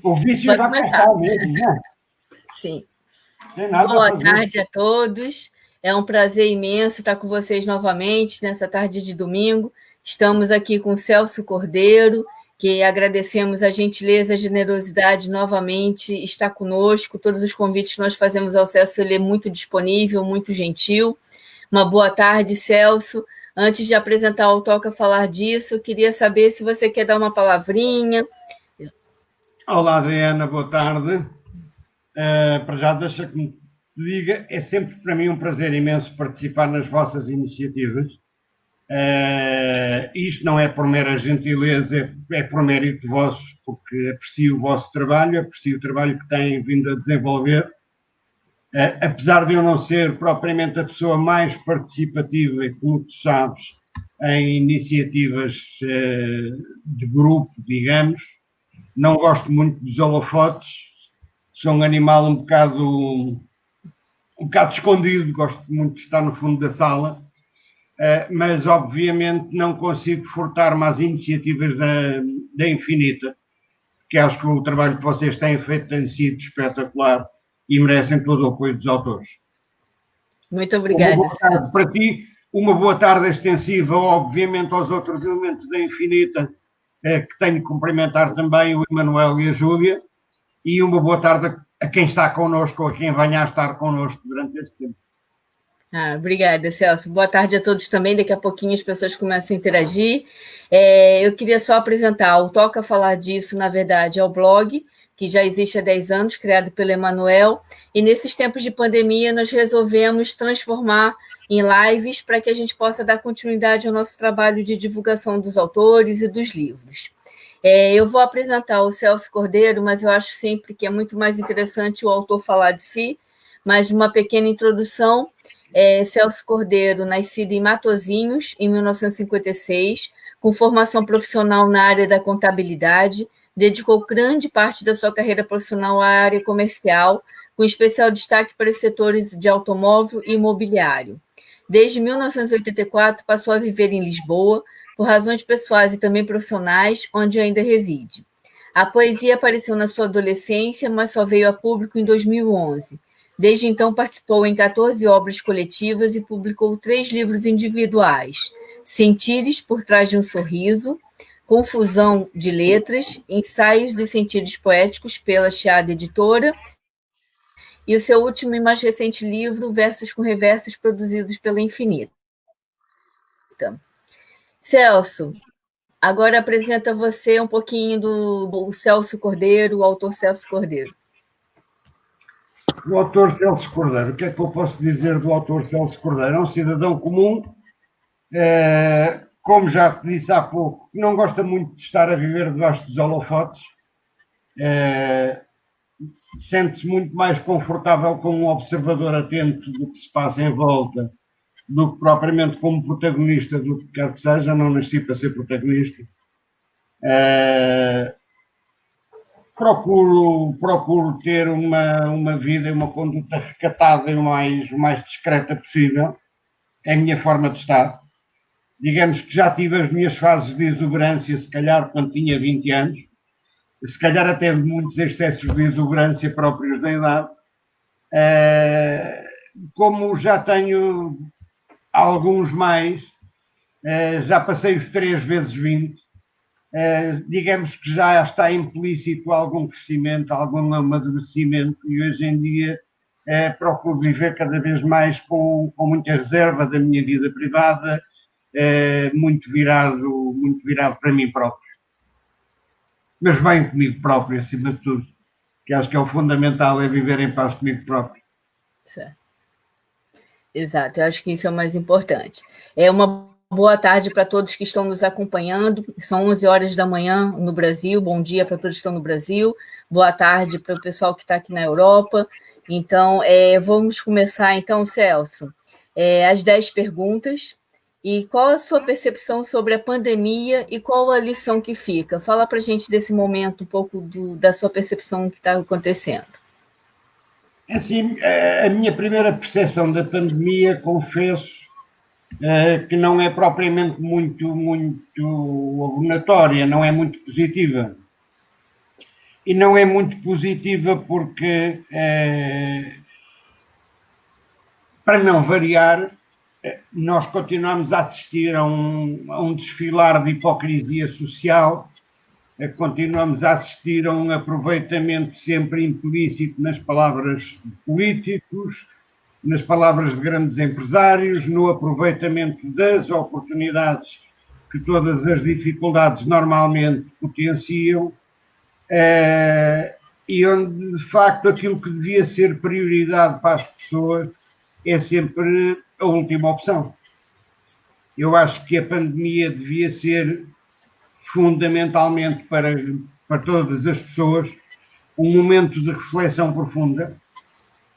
O vício Vai vai começar. passar mesmo, né? Sim. Tem nada a Boa fazer. tarde a todos. É um prazer imenso estar com vocês novamente nessa tarde de domingo. Estamos aqui com Celso Cordeiro, que agradecemos a gentileza, a generosidade novamente, está conosco. Todos os convites que nós fazemos ao Celso, ele é muito disponível, muito gentil. Uma boa tarde, Celso. Antes de apresentar o Toca Falar Disso, eu queria saber se você quer dar uma palavrinha. Olá, Adriana, boa tarde. Para já, deixa que me diga, é sempre para mim um prazer imenso participar nas vossas iniciativas. Isto não é por mera gentileza, é por mérito vosso, porque aprecio o vosso trabalho, aprecio o trabalho que têm vindo a desenvolver. Apesar de eu não ser propriamente a pessoa mais participativa, como tu sabes, em iniciativas de grupo, digamos, não gosto muito dos holofotes, sou um animal um bocado escondido, gosto muito de estar no fundo da sala, mas obviamente não consigo furtar-me às iniciativas da Infinita, porque acho que o trabalho que vocês têm feito tem sido espetacular e merecem todo o apoio dos autores. Muito obrigada. Uma boa tarde para ti, uma boa tarde extensiva, obviamente, aos outros elementos da Infinita, que tenho que cumprimentar também, o Emanuel e a Júlia, e uma boa tarde a quem está connosco ou a quem venha a estar connosco durante este tempo. Obrigada, Celso. Boa tarde a todos também. Daqui a pouquinho as pessoas começam a interagir. Eu queria só apresentar o Toca Falar Disso, na verdade, é o blog, que já existe há 10 anos, criado pelo Emanuel, e nesses tempos de pandemia nós resolvemos transformar em lives para que a gente possa dar continuidade ao nosso trabalho de divulgação dos autores e dos livros. Eu vou apresentar o Celso Cordeiro, mas eu acho sempre que é muito mais interessante o autor falar de si, mas uma pequena introdução. Celso Cordeiro, nascido em Matosinhos, em 1956, com formação profissional na área da contabilidade, dedicou grande parte da sua carreira profissional à área comercial, com especial destaque para os setores de automóvel e imobiliário. Desde 1984, passou a viver em Lisboa, por razões pessoais e também profissionais, onde ainda reside. A poesia apareceu na sua adolescência, mas só veio a público em 2011. Desde então, participou em 14 obras coletivas e publicou 3 livros individuais: Sentires por Trás de um Sorriso, Confusão de Letras, Ensaios e Sentidos Poéticos, pela Chiada Editora, e o seu último e mais recente livro, Versos com Reversos, produzidos pela Infinita. Celso, agora apresenta você um pouquinho do Celso Cordeiro, o autor Celso Cordeiro. O autor Celso Cordeiro, o que é que eu posso dizer do autor Celso Cordeiro? É um cidadão comum, como já te disse há pouco, não gosta muito de estar a viver debaixo dos holofotes, sente-se muito mais confortável como um observador atento do que se passa em volta, do que propriamente como protagonista do que quer que seja. Não nasci para ser protagonista. Procuro ter uma vida e uma conduta recatada e o mais discreta possível. É a minha forma de estar. Digamos que já tive as minhas fases de exuberância, se calhar quando tinha 20 anos, se calhar até muitos excessos de exuberância próprios da idade. Como já tenho alguns mais, já passei os 3 vezes 20, digamos que já está implícito algum crescimento, algum amadurecimento, e hoje em dia procuro viver cada vez mais com muita reserva da minha vida privada, muito virado para mim próprio. Mas bem comigo próprio, acima de tudo, que acho que é o fundamental, é viver em paz comigo próprio. Certo. Exato, eu acho que isso é o mais importante. Uma boa tarde para todos que estão nos acompanhando. São 11 horas da manhã no Brasil. Bom dia para todos que estão no Brasil. Boa tarde para o pessoal que está aqui na Europa. Então, vamos começar, então, Celso, as 10 perguntas. E qual a sua percepção sobre a pandemia e qual a lição que fica? Fala para a gente desse momento, um pouco da sua percepção que está acontecendo. Assim, a minha primeira percepção da pandemia, confesso, que não é propriamente muito abonatória, não é muito positiva. e não é muito positiva porque, para não variar, nós continuamos a assistir a um desfilar de hipocrisia social, continuamos a assistir a um aproveitamento sempre implícito nas palavras de políticos, nas palavras de grandes empresários, no aproveitamento das oportunidades que todas as dificuldades normalmente potenciam, e onde, de facto, aquilo que devia ser prioridade para as pessoas é sempre a última opção. Eu acho que a pandemia devia ser fundamentalmente para todas as pessoas um momento de reflexão profunda,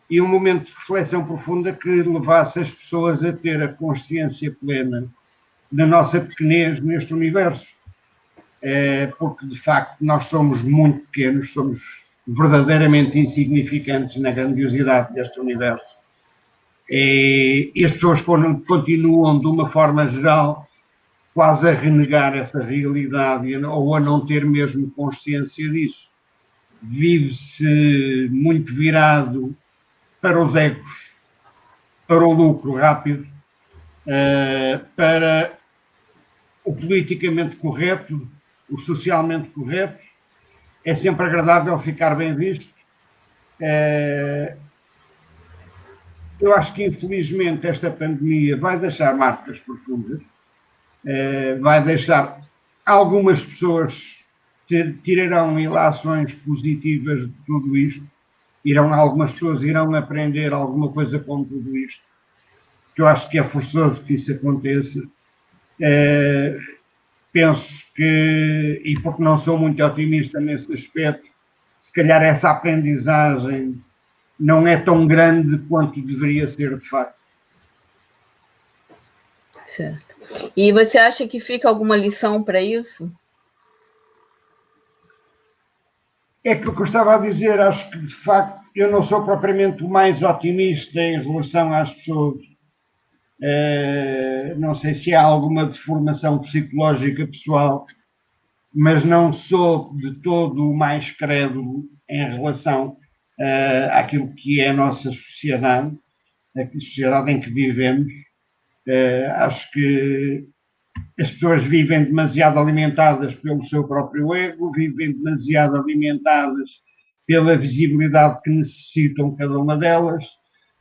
e um momento de reflexão profunda que levasse as pessoas a ter a consciência plena da nossa pequenez neste universo. Porque, de facto, nós somos muito pequenos, somos verdadeiramente insignificantes na grandiosidade deste universo. E as pessoas continuam, de uma forma geral, quase a renegar essa realidade ou a não ter mesmo consciência disso. Vive-se muito virado para os egos, para o lucro rápido, para o politicamente correto, o socialmente correto. É sempre agradável ficar bem visto. Eu acho que, infelizmente, esta pandemia vai deixar marcas profundas, vai deixar algumas pessoas tirarão ilações positivas de tudo isto, algumas pessoas irão aprender alguma coisa com tudo isto, que eu acho que é forçoso que isso aconteça. Penso que, e porque não sou muito otimista nesse aspecto, se calhar essa aprendizagem não é tão grande quanto deveria ser de facto. Certo. E você acha que fica alguma lição para isso? É que o que eu estava a dizer, acho que de facto eu não sou propriamente o mais otimista em relação às pessoas. Não sei se há alguma deformação psicológica pessoal, mas não sou de todo o mais crédulo em relação àquilo que é a nossa sociedade, a sociedade em que vivemos. Acho que as pessoas vivem demasiado alimentadas pelo seu próprio ego, vivem demasiado alimentadas pela visibilidade que necessitam cada uma delas,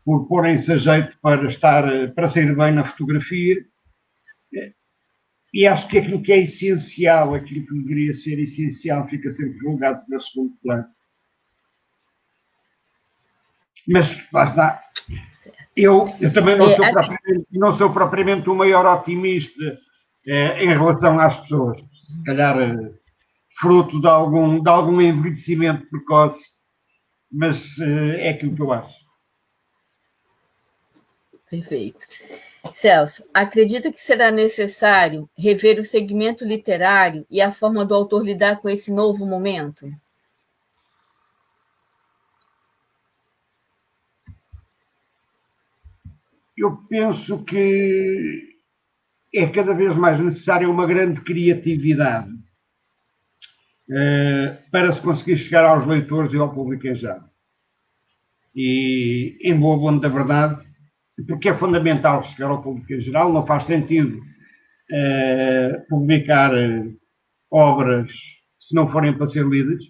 por porem-se a jeito para sair bem na fotografia. E acho que aquilo que é essencial, aquilo que deveria ser essencial, fica sempre jogado para segundo plano. Mas, lá está. Eu também não sou propriamente o maior otimista em relação às pessoas. Se calhar fruto de algum envelhecimento precoce, mas é aquilo que eu acho. Perfeito. Celso, acredita que será necessário rever o segmento literário e a forma do autor lidar com esse novo momento? Eu penso que é cada vez mais necessária uma grande criatividade para se conseguir chegar aos leitores e ao público em geral. E, em boa bom da verdade, porque é fundamental chegar ao público em geral, não faz sentido publicar obras se não forem para ser lidas,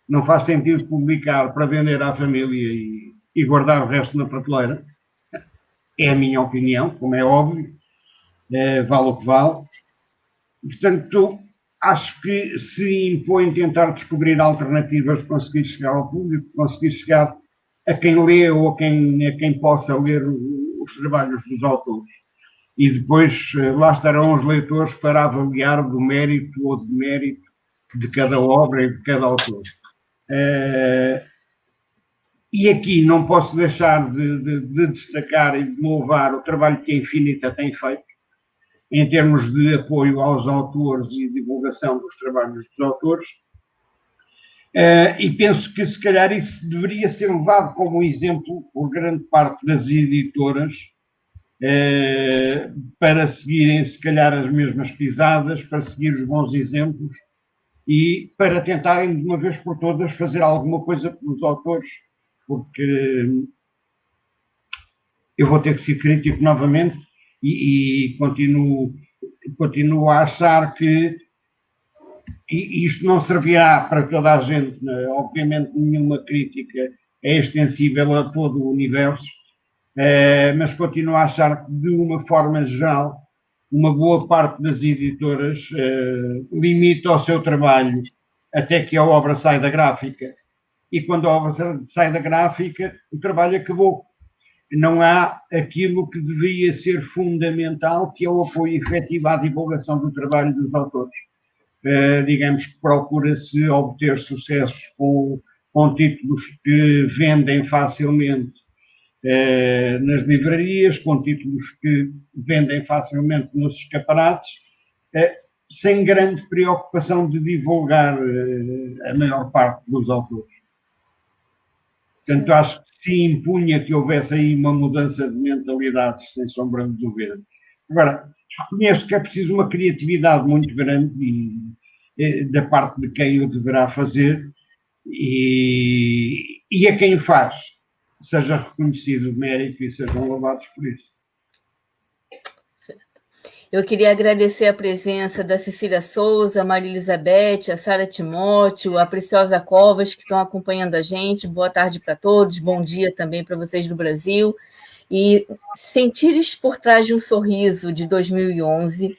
não faz sentido publicar para vender à família e guardar o resto na prateleira. É a minha opinião, como é óbvio, vale o que vale. Portanto, acho que se impõe tentar descobrir alternativas para conseguir chegar ao público, conseguir chegar a quem lê ou a quem possa ler os trabalhos dos autores. E depois lá estarão os leitores para avaliar do mérito ou demérito de cada obra e de cada autor. E aqui não posso deixar de destacar e de louvar o trabalho que a Infinita tem feito, em termos de apoio aos autores e divulgação dos trabalhos dos autores. E penso que, se calhar, isso deveria ser levado como exemplo por grande parte das editoras, para seguirem, se calhar, as mesmas pisadas, para seguir os bons exemplos e para tentarem de uma vez por todas fazer alguma coisa pelos autores, porque eu vou ter que ser crítico novamente e continuo a achar que isto não servirá para toda a gente, né? Obviamente nenhuma crítica é extensível a todo o universo, mas continuo a achar que de uma forma geral uma boa parte das editoras limita o seu trabalho até que a obra sai da gráfica. E quando a obra sai da gráfica, o trabalho acabou. Não há aquilo que deveria ser fundamental, que é o apoio efetivo à divulgação do trabalho dos autores. Digamos que procura-se obter sucessos com títulos que vendem facilmente nas livrarias, com títulos que vendem facilmente nos escaparates, sem grande preocupação de divulgar a maior parte dos autores. Portanto, sim, acho que se impunha que houvesse aí uma mudança de mentalidades, sem sombra de dúvida. Agora, reconheço que é preciso uma criatividade muito grande da parte de quem o deverá fazer e a quem faz seja reconhecido o mérito e sejam louvados por isso. Eu queria agradecer a presença da Cecília Souza, a Maria Elizabeth, a Sara Timóteo, a Preciosa Covas, que estão acompanhando a gente. Boa tarde para todos, bom dia também para vocês do Brasil. E Sentires por Trás de um Sorriso, de 2011,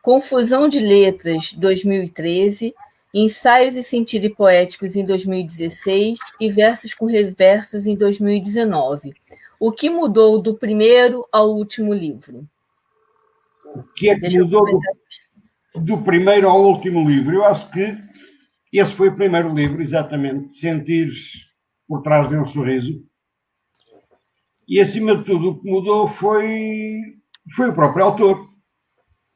Confusão de Letras, 2013, Ensaios e Sentires Poéticos, em 2016, e Versos com Reversos, em 2019. O que mudou do primeiro ao último livro? O que é que mudou do primeiro ao último livro? Eu acho que esse foi o primeiro livro, exatamente, Sentires por Trás de um Sorriso. E, acima de tudo, o que mudou foi o próprio autor.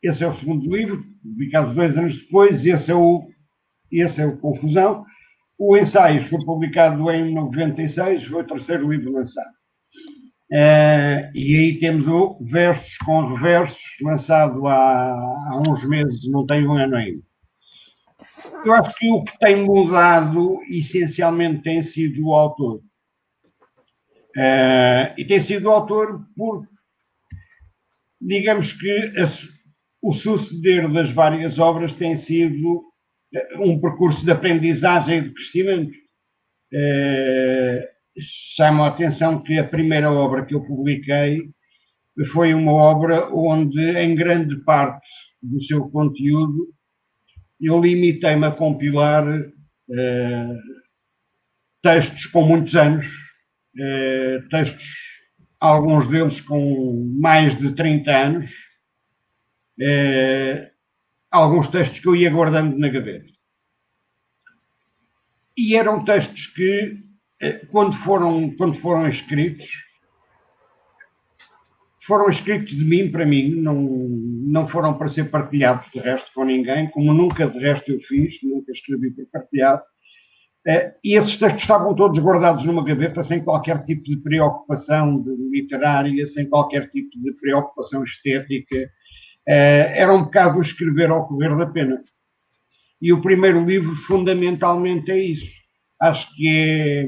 Esse é o segundo livro, publicado 2 anos depois, esse é o Confusão. O Ensaios foi publicado em 96, foi o terceiro livro lançado. E aí temos o Versos com Reversos, lançado há uns meses, não tem um ano ainda. Eu acho que o que tem mudado, essencialmente, tem sido o autor. E tem sido o autor por, digamos que, o suceder das várias obras tem sido um percurso de aprendizagem e de crescimento. Chama a atenção que a primeira obra que eu publiquei foi uma obra onde, em grande parte do seu conteúdo, eu limitei-me a compilar textos com muitos anos, textos, alguns deles com mais de 30 anos, alguns textos que eu ia guardando na gaveta. E eram textos que, quando foram escritos de mim para mim, não foram para ser partilhados de resto com ninguém, como nunca de resto eu fiz, nunca escrevi para partilhar. E esses textos estavam todos guardados numa gaveta sem qualquer tipo de preocupação literária, sem qualquer tipo de preocupação estética. Era um bocado o escrever ao correr da pena. E o primeiro livro, fundamentalmente, é isso. Acho que é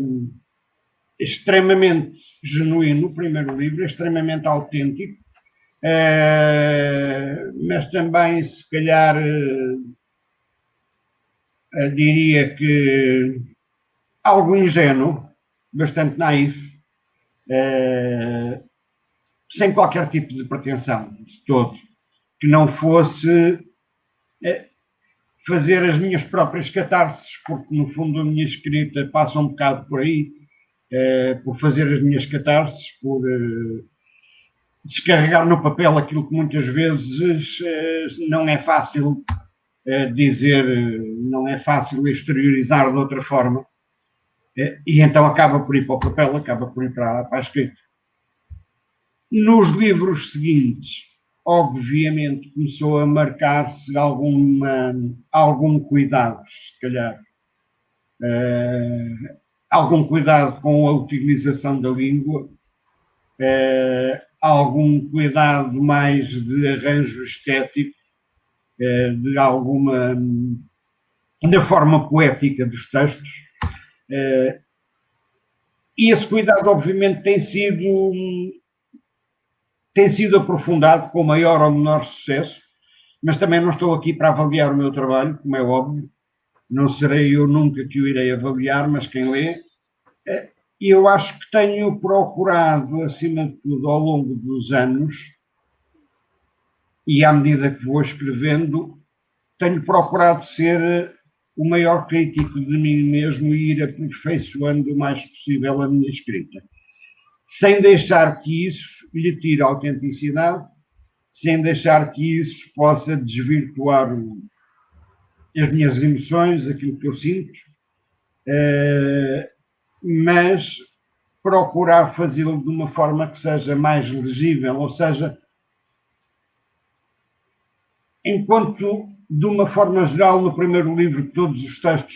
extremamente genuíno, o primeiro livro, é extremamente autêntico, mas também, se calhar, diria que algo ingênuo, bastante naif, sem qualquer tipo de pretensão de todo, que não fosse fazer as minhas próprias catarses, porque no fundo a minha escrita passa um bocado por aí, por fazer as minhas catarses, por descarregar no papel aquilo que muitas vezes não é fácil dizer, não é fácil exteriorizar de outra forma, e então acaba por ir para o papel, acaba por ir para a escrita. Nos livros seguintes, obviamente, começou a marcar-se algum cuidado, se calhar. Algum cuidado com a utilização da língua, algum cuidado mais de arranjo estético, de alguma da forma poética dos textos. E esse cuidado, obviamente, tem sido aprofundado com maior ou menor sucesso, mas também não estou aqui para avaliar o meu trabalho, como é óbvio. Não serei eu nunca que o irei avaliar, mas quem lê. E eu acho que tenho procurado, acima de tudo, ao longo dos anos, e à medida que vou escrevendo, tenho procurado ser o maior crítico de mim mesmo e ir aperfeiçoando o mais possível a minha escrita. Sem deixar que isso lhe tire a autenticidade, sem deixar que isso possa desvirtuar as minhas emoções, aquilo que eu sinto, mas procurar fazê-lo de uma forma que seja mais legível, ou seja, enquanto, de uma forma geral, no primeiro livro, todos os textos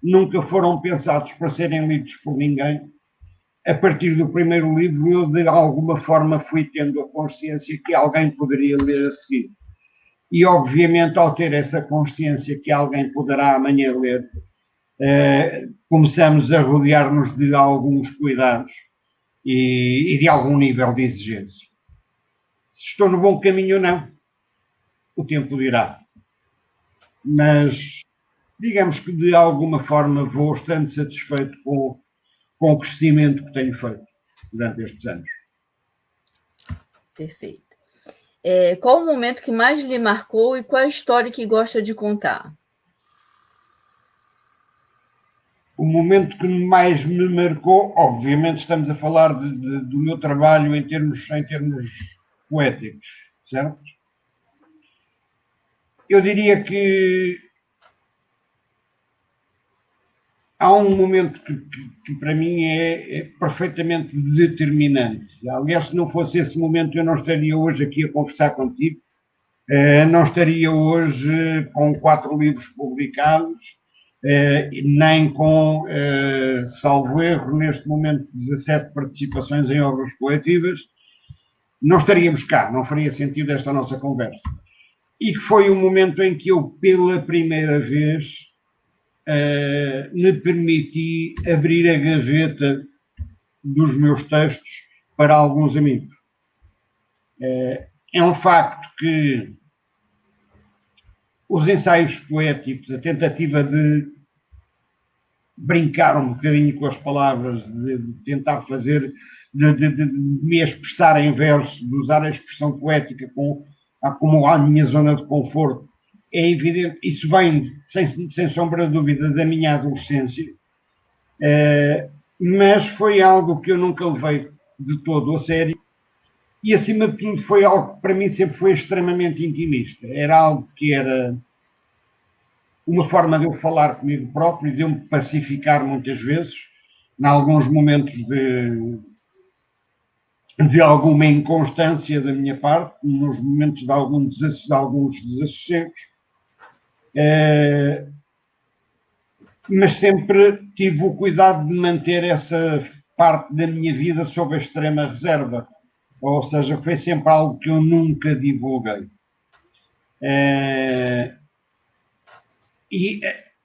nunca foram pensados para serem lidos por ninguém, a partir do primeiro livro eu, de alguma forma, fui tendo a consciência que alguém poderia ler a seguir. E, obviamente, ao ter essa consciência que alguém poderá amanhã ler, começamos a rodear-nos de alguns cuidados e de algum nível de exigência. Se estou no bom caminho ou não, o tempo dirá. Mas, digamos que de alguma forma vou estando satisfeito com o crescimento que tenho feito durante estes anos. Perfeito. Qual o momento que mais lhe marcou e qual a história que gosta de contar? O momento que mais me marcou, obviamente estamos a falar do meu trabalho em termos poéticos, certo? Eu diria que há um momento que para mim é perfeitamente determinante. Aliás, se não fosse esse momento, eu não estaria hoje aqui a conversar contigo, não estaria hoje com 4 livros publicados, nem com, salvo erro, neste momento 17 participações em obras coletivas. Não estaríamos cá, não faria sentido esta nossa conversa. E foi o momento em que eu, pela primeira vez, me permiti abrir a gaveta dos meus textos para alguns amigos. É um facto que os ensaios poéticos, a tentativa de brincar um bocadinho com as palavras, de tentar fazer, de me expressar em verso, de usar a expressão poética como a minha zona de conforto, é evidente, isso vem, sem sombra de dúvida, da minha adolescência, mas foi algo que eu nunca levei de todo a sério e, acima de tudo, foi algo que para mim sempre foi extremamente intimista. Era algo que era uma forma de eu falar comigo próprio, de eu me pacificar muitas vezes, em alguns momentos de alguma inconstância da minha parte, nos momentos de alguns desassossegos, mas sempre tive o cuidado de manter essa parte da minha vida sob a extrema reserva, ou seja, foi sempre algo que eu nunca divulguei. E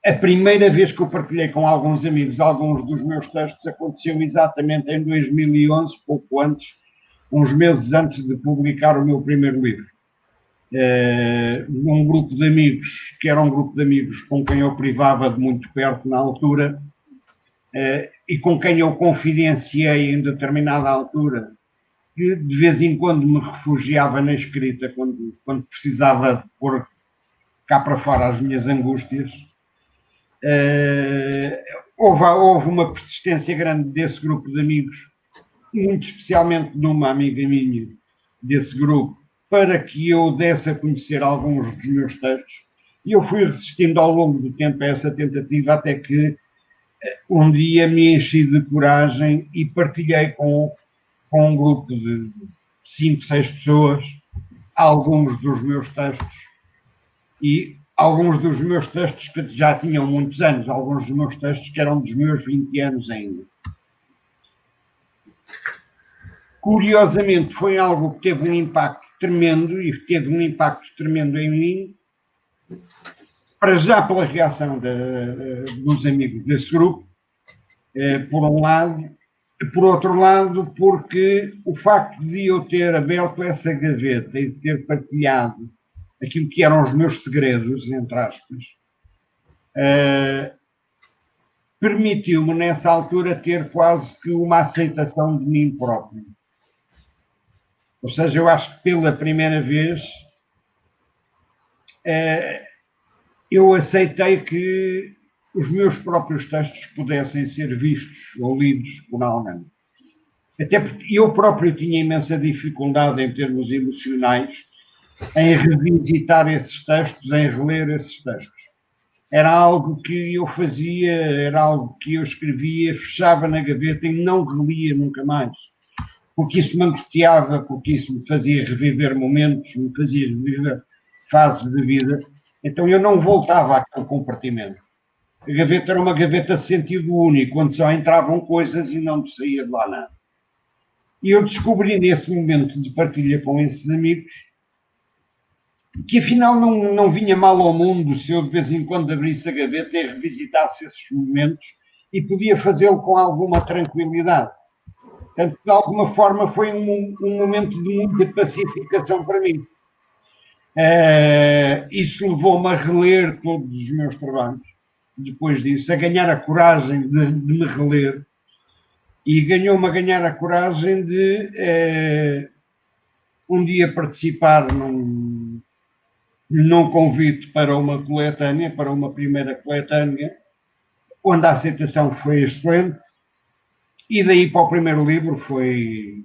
a primeira vez que eu partilhei com alguns amigos alguns dos meus textos aconteceu exatamente em 2011, pouco antes, uns meses antes de publicar o meu primeiro livro. Um grupo de amigos, que era um grupo de amigos com quem eu privava de muito perto na altura, e com quem eu confidenciei em determinada altura, que de vez em quando me refugiava na escrita, quando precisava de pôr cá para fora as minhas angústias. Houve uma persistência grande desse grupo de amigos, muito especialmente de uma amiga minha desse grupo, para que eu desse a conhecer alguns dos meus textos. E eu fui resistindo ao longo do tempo a essa tentativa, até que um dia me enchi de coragem e partilhei com um grupo de 5, 6 pessoas alguns dos meus textos. E alguns dos meus textos que já tinham muitos anos, alguns dos meus textos que eram dos meus 20 anos ainda. Curiosamente, foi algo que teve um impacto tremendo, e teve um impacto tremendo em mim, para já pela reação dos amigos desse grupo, por um lado, por outro lado, porque o facto de eu ter aberto essa gaveta e de ter partilhado aquilo que eram os meus segredos, entre aspas, permitiu-me nessa altura ter quase que uma aceitação de mim próprio. Ou seja, eu acho que pela primeira vez eu aceitei que os meus próprios textos pudessem ser vistos ou lidos por alguém. Até porque eu próprio tinha imensa dificuldade em termos emocionais em revisitar esses textos, em reler esses textos. Era algo que eu fazia, era algo que eu escrevia, fechava na gaveta e não relia nunca mais. Porque isso me angustiava, porque isso me fazia reviver momentos, me fazia reviver fases de vida. Então eu não voltava àquele compartimento. A gaveta era uma gaveta de sentido único, onde só entravam coisas e não me saía de lá nada. E eu descobri nesse momento de partilha com esses amigos que afinal não vinha mal ao mundo se eu de vez em quando abrisse a gaveta e revisitasse esses momentos e podia fazê-lo com alguma tranquilidade. Portanto, de alguma forma foi um momento de muita pacificação para mim. Isso levou-me a reler todos os meus trabalhos, depois disso, a ganhar a coragem de me reler, e ganhou-me a ganhar a coragem de um dia participar num convite para uma coletânea, para uma primeira coletânea, onde a aceitação foi excelente, e daí para o primeiro livro foi,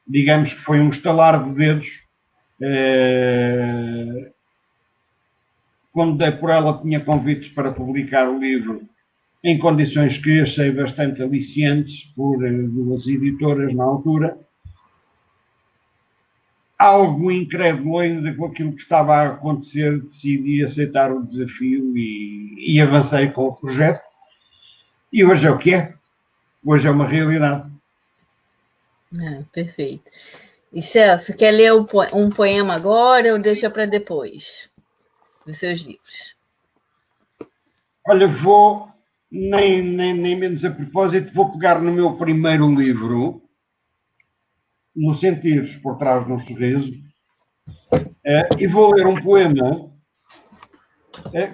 digamos que foi um estalar de dedos. Quando dei por ela, tinha convites para publicar o livro em condições que achei bastante aliciantes por duas editoras na altura. Algo incrédulo ainda com aquilo que estava a acontecer, decidi aceitar o desafio e avancei com o projeto. E hoje é o que é. Hoje é uma realidade. Perfeito. E Celso, quer ler um poema agora ou deixa para depois dos seus livros? Olha, vou, nem menos a propósito, vou pegar no meu primeiro livro, No Sentires por Trás de um Sorriso, e vou ler um poema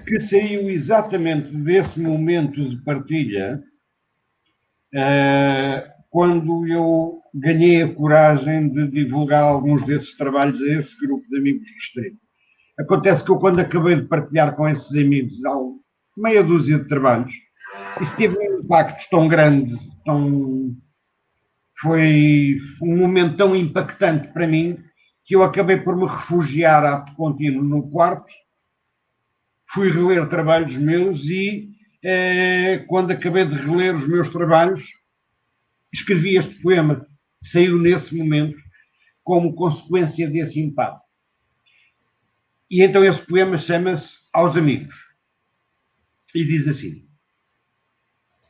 que saiu exatamente desse momento de partilha, quando eu ganhei a coragem de divulgar alguns desses trabalhos a esse grupo de amigos restritos. Acontece que eu, quando acabei de partilhar com esses amigos meia dúzia de trabalhos, isso teve um impacto tão grande, foi um momento tão impactante para mim, que eu acabei por me refugiar ato contínuo no quarto, fui reler trabalhos meus e, quando acabei de reler os meus trabalhos, escrevi este poema. Saiu nesse momento como consequência desse impacto. E então esse poema chama-se Aos Amigos. E diz assim: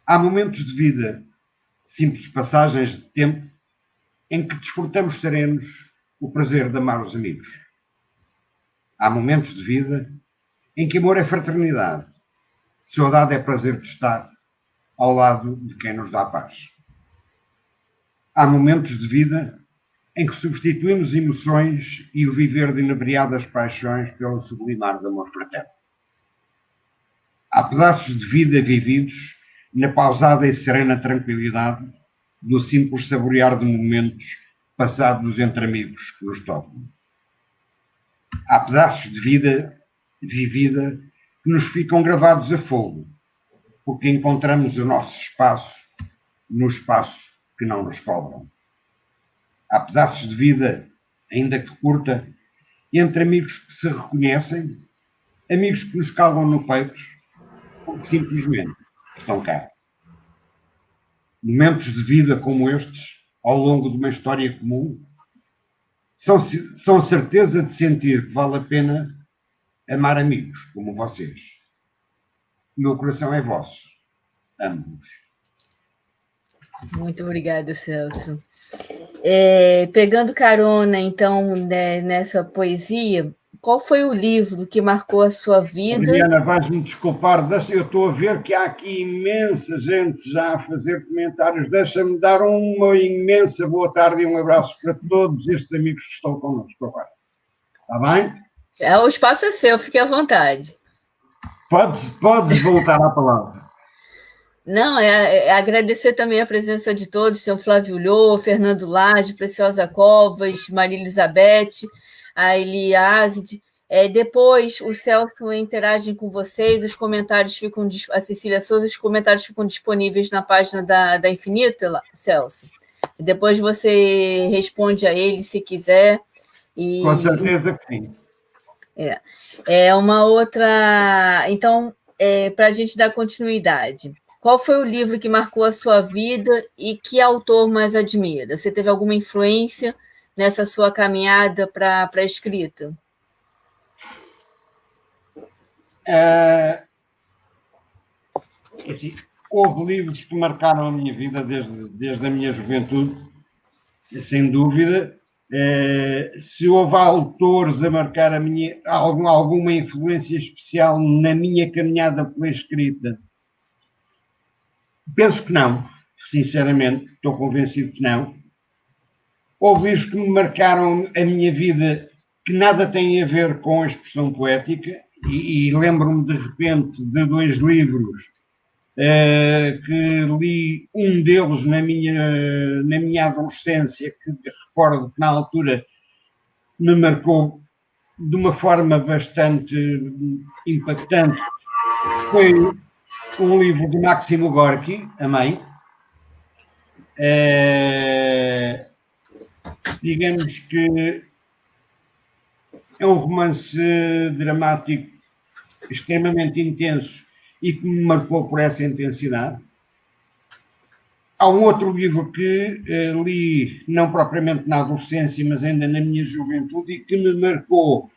há momentos de vida, simples passagens de tempo, em que desfrutamos serenos o prazer de amar os amigos. Há momentos de vida em que amor é fraternidade, saudade é prazer de estar ao lado de quem nos dá paz. Há momentos de vida em que substituímos emoções e o viver de inebriadas paixões pelo sublimar de amor fraterno. Há pedaços de vida vividos na pausada e serena tranquilidade do simples saborear de momentos passados entre amigos que nos tocam. Há pedaços de vida vivida que nos ficam gravados a fogo, porque encontramos o nosso espaço no espaço que não nos cobram. Há pedaços de vida, ainda que curta, entre amigos que se reconhecem, amigos que nos calvam no peito, ou que simplesmente estão cá. Momentos de vida como estes, ao longo de uma história comum, são certeza de sentir que vale a pena amar amigos como vocês. O meu coração é vosso. Amo-vos. Muito obrigada, Celso. Pegando carona, então, nessa poesia, qual foi o livro que marcou a sua vida? Adriana, vais-me desculpar, eu estou a ver que há aqui imensa gente já a fazer comentários. Deixa-me dar uma imensa boa tarde e um abraço para todos estes amigos que estão connosco agora. Está bem? O espaço é seu, fique à vontade. Podes voltar à palavra. Não, é agradecer também a presença de todos, tem o Flávio Lhô, Fernando Lage, Preciosa Covas, Maria Elizabeth, a Eliáside. Depois o Celso interage com vocês, os comentários ficam, a Cecília Souza, os comentários ficam disponíveis na página da Infinita, Celso. Depois você responde a ele se quiser. Com certeza que sim. Uma outra. Então, para a gente dar continuidade. Qual foi o livro que marcou a sua vida e que autor mais admira? Você teve alguma influência nessa sua caminhada para a escrita? Assim, houve livros que marcaram a minha vida desde a minha juventude, sem dúvida. Se houve autores a marcar alguma influência especial na minha caminhada pela escrita, penso que não, sinceramente, estou convencido que não. Houve livros que me marcaram a minha vida que nada têm a ver com a expressão poética, e lembro-me de repente de 2 livros que li, um deles na minha adolescência, que recordo que na altura me marcou de uma forma bastante impactante. Foi um livro de Máximo Gorki, A Mãe. Digamos que é um romance dramático extremamente intenso e que me marcou por essa intensidade. Há um outro livro que li, não propriamente na adolescência, mas ainda na minha juventude, e que me marcou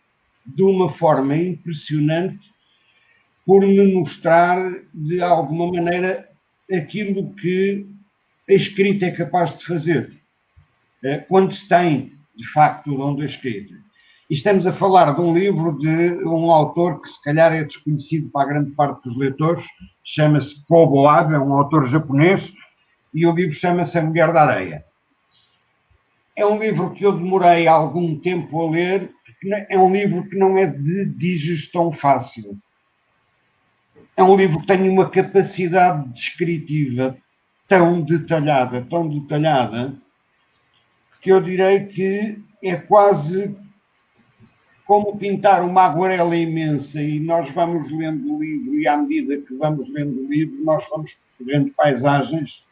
de uma forma impressionante por me mostrar, de alguma maneira, aquilo que a escrita é capaz de fazer, quando se tem, de facto, o dom da escrita. E estamos a falar de um livro de um autor que, se calhar, é desconhecido para a grande parte dos leitores, chama-se Kobo Abe, é um autor japonês, e o livro chama-se A Mulher da Areia. É um livro que eu demorei algum tempo a ler, porque é um livro que não é de digestão fácil. É um livro que tem uma capacidade descritiva tão detalhada, que eu direi que é quase como pintar uma aguarela imensa, e nós vamos lendo o livro, e à medida que vamos lendo o livro, nós vamos vendo paisagens,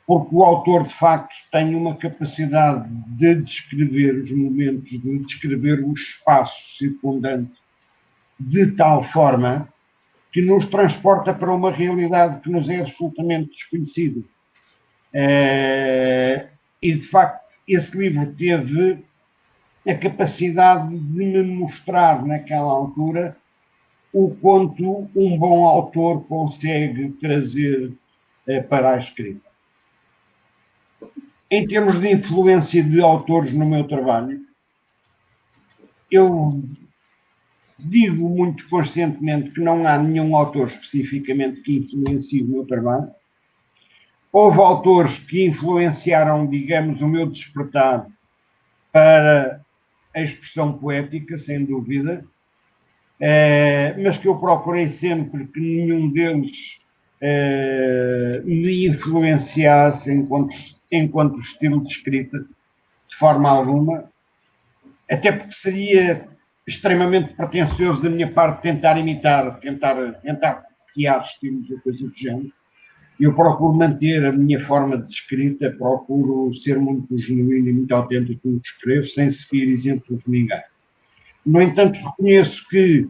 porque o autor, de facto, tem uma capacidade de descrever os momentos, de descrever o espaço circundante, de tal forma que nos transporta para uma realidade que nos é absolutamente desconhecida. E, de facto, esse livro teve a capacidade de me mostrar, naquela altura, o quanto um bom autor consegue trazer para a escrita. Em termos de influência de autores no meu trabalho, eu digo muito conscientemente que não há nenhum autor especificamente que influencie o meu trabalho. Houve autores que influenciaram, digamos, o meu despertar para a expressão poética, sem dúvida, mas que eu procurei sempre que nenhum deles me influenciasse enquanto estilo de escrita, de forma alguma, até porque seria extremamente pretencioso da minha parte tentar imitar, tentar criar estilos ou coisa do género. Eu procuro manter a minha forma de escrita, procuro ser muito genuíno e muito autêntico no que escrevo, sem seguir exemplos de ninguém. No entanto, reconheço que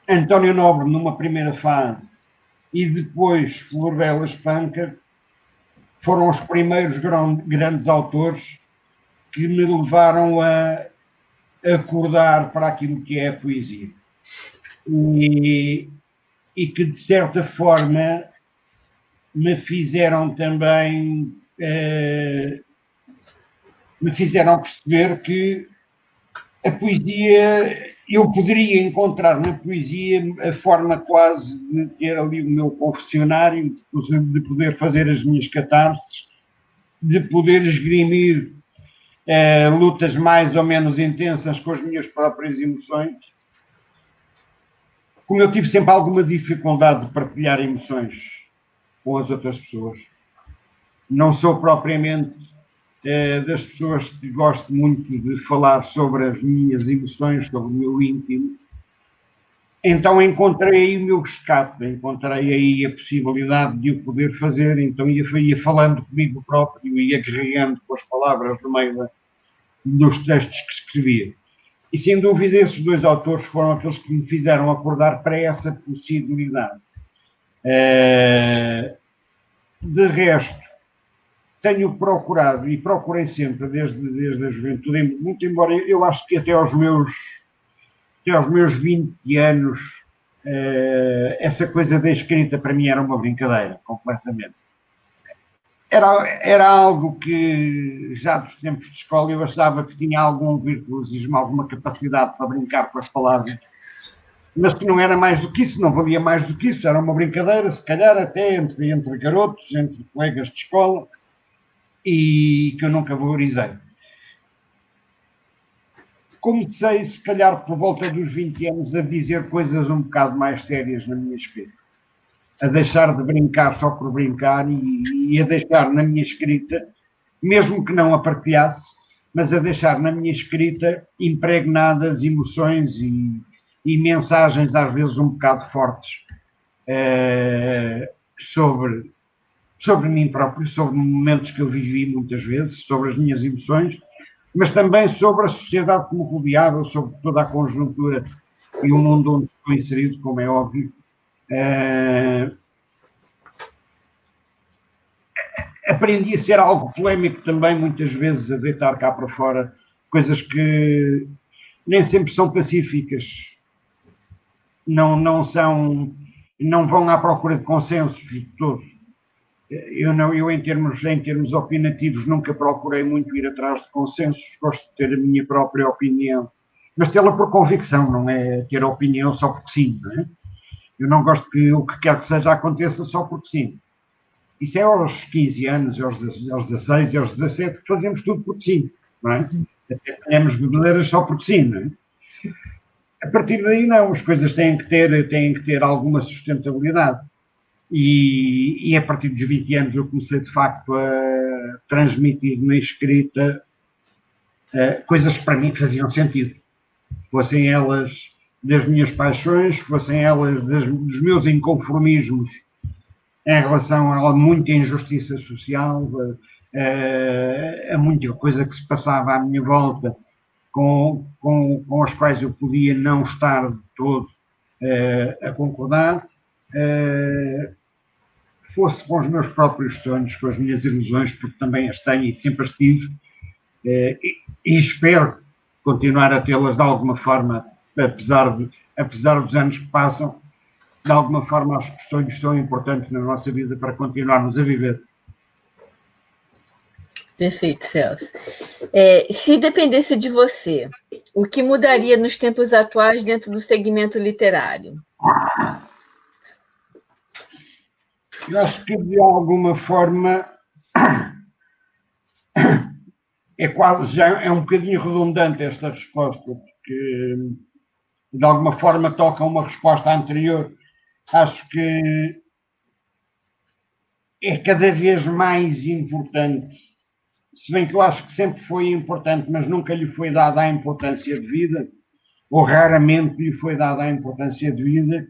António Nobre, numa primeira fase, e depois Flor Bela Espanca, foram os primeiros grandes autores que me levaram a acordar para aquilo que é a poesia. E que, de certa forma, me fizeram também me fizeram perceber que a poesia, eu poderia encontrar na poesia a forma quase de ter ali o meu confessionário, de poder fazer as minhas catarses, de poder esgrimir lutas mais ou menos intensas com as minhas próprias emoções. Como eu tive sempre alguma dificuldade de partilhar emoções com as outras pessoas, não sou propriamente das pessoas que gosto muito de falar sobre as minhas emoções, sobre o meu íntimo. Então encontrei aí o meu escape, encontrei aí a possibilidade de o poder fazer, então ia falando comigo próprio, ia guerreando com as palavras no meio dos textos que escrevia. E sem dúvida esses dois autores foram aqueles que me fizeram acordar para essa possibilidade. De resto, tenho procurado e procurei sempre desde a juventude, muito embora eu acho que até aos meus 20 anos essa coisa da escrita para mim era uma brincadeira, completamente. Era algo que já dos tempos de escola eu achava que tinha algum virtuosismo, alguma capacidade para brincar com as palavras, mas que não era mais do que isso, não valia mais do que isso, era uma brincadeira, se calhar até entre garotos, entre colegas de escola, e que eu nunca valorizei. Comecei, se calhar, por volta dos 20 anos, a dizer coisas um bocado mais sérias na minha escrita. A deixar de brincar só por brincar e a deixar na minha escrita, mesmo que não a partilhasse, mas a deixar na minha escrita impregnadas emoções e mensagens, às vezes um bocado fortes, sobre mim próprio, sobre momentos que eu vivi muitas vezes, sobre as minhas emoções, mas também sobre a sociedade que me rodeava, sobre toda a conjuntura e o mundo onde estou inserido, como é óbvio. Aprendi a ser algo polémico também, muitas vezes, a deitar cá para fora coisas que nem sempre são pacíficas, não vão à procura de consensos de todos. Eu em termos opinativos, nunca procurei muito ir atrás de consensos, gosto de ter a minha própria opinião, mas tê-la por convicção, não é ter a opinião só porque sim, não é? Eu não gosto que o que quer que seja aconteça só porque sim. Isso é aos 15 anos, aos 16, aos 17, que fazemos tudo porque sim, não é? Até temos bebedeiras só porque sim, não é? A partir daí não, as coisas têm que ter alguma sustentabilidade. E a partir dos 20 anos eu comecei de facto a transmitir na escrita coisas que para mim faziam sentido. Fossem elas das minhas paixões, fossem elas dos meus inconformismos em relação a muita injustiça social, a muita coisa que se passava à minha volta, com as quais eu podia não estar de todo a concordar, fosse com os meus próprios sonhos, com as minhas ilusões, porque também as tenho e sempre as tive, e espero continuar a tê-las de alguma forma, apesar dos anos que passam, de alguma forma acho que os sonhos são importantes na nossa vida para continuarmos a viver. Perfeito, Celso. Se dependesse de você, o que mudaria nos tempos atuais dentro do segmento literário? Eu acho que de alguma forma é um bocadinho redundante esta resposta, porque de alguma forma toca uma resposta anterior. Acho que é cada vez mais importante, se bem que eu acho que sempre foi importante, mas nunca lhe foi dada a importância devida, ou raramente lhe foi dada a importância devida,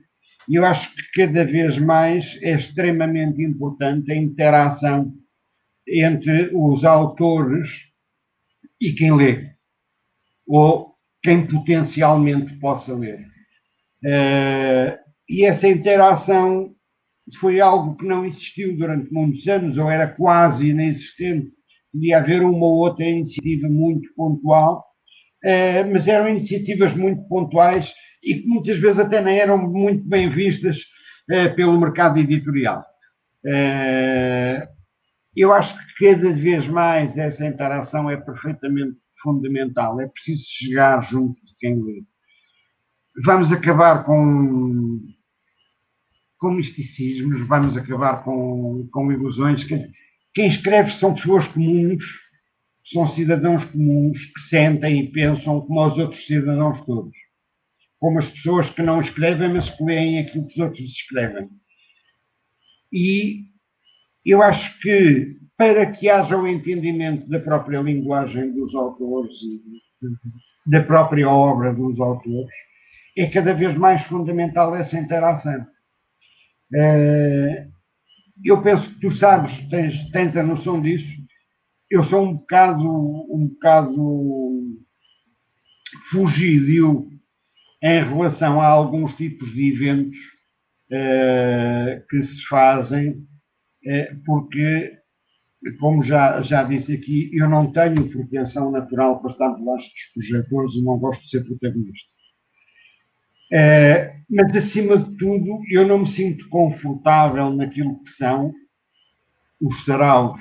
e eu acho que cada vez mais é extremamente importante a interação entre os autores e quem lê, ou quem potencialmente possa ler. E essa interação foi algo que não existiu durante muitos anos, ou era quase inexistente. Podia haver uma ou outra iniciativa muito pontual, mas eram iniciativas muito pontuais e que muitas vezes até nem eram muito bem vistas pelo mercado editorial. Eu acho que cada vez mais essa interação é perfeitamente fundamental. É preciso chegar junto de quem lê. Vamos acabar com misticismos, vamos acabar com ilusões. Quem escreve são pessoas comuns, são cidadãos comuns que sentem e pensam como os outros cidadãos todos. Como as pessoas que não escrevem, mas que leem aquilo que os outros escrevem. E eu acho que, para que haja o entendimento da própria linguagem dos autores e da própria obra dos autores, é cada vez mais fundamental essa interação. Eu penso que tu sabes, tens a noção disso. Eu sou um bocado fugidio em relação a alguns tipos de eventos que se fazem, porque, como já disse aqui, eu não tenho propensão natural para estar debaixo dos projetores e não gosto de ser protagonista. Mas, acima de tudo, eu não me sinto confortável naquilo que são os saraus,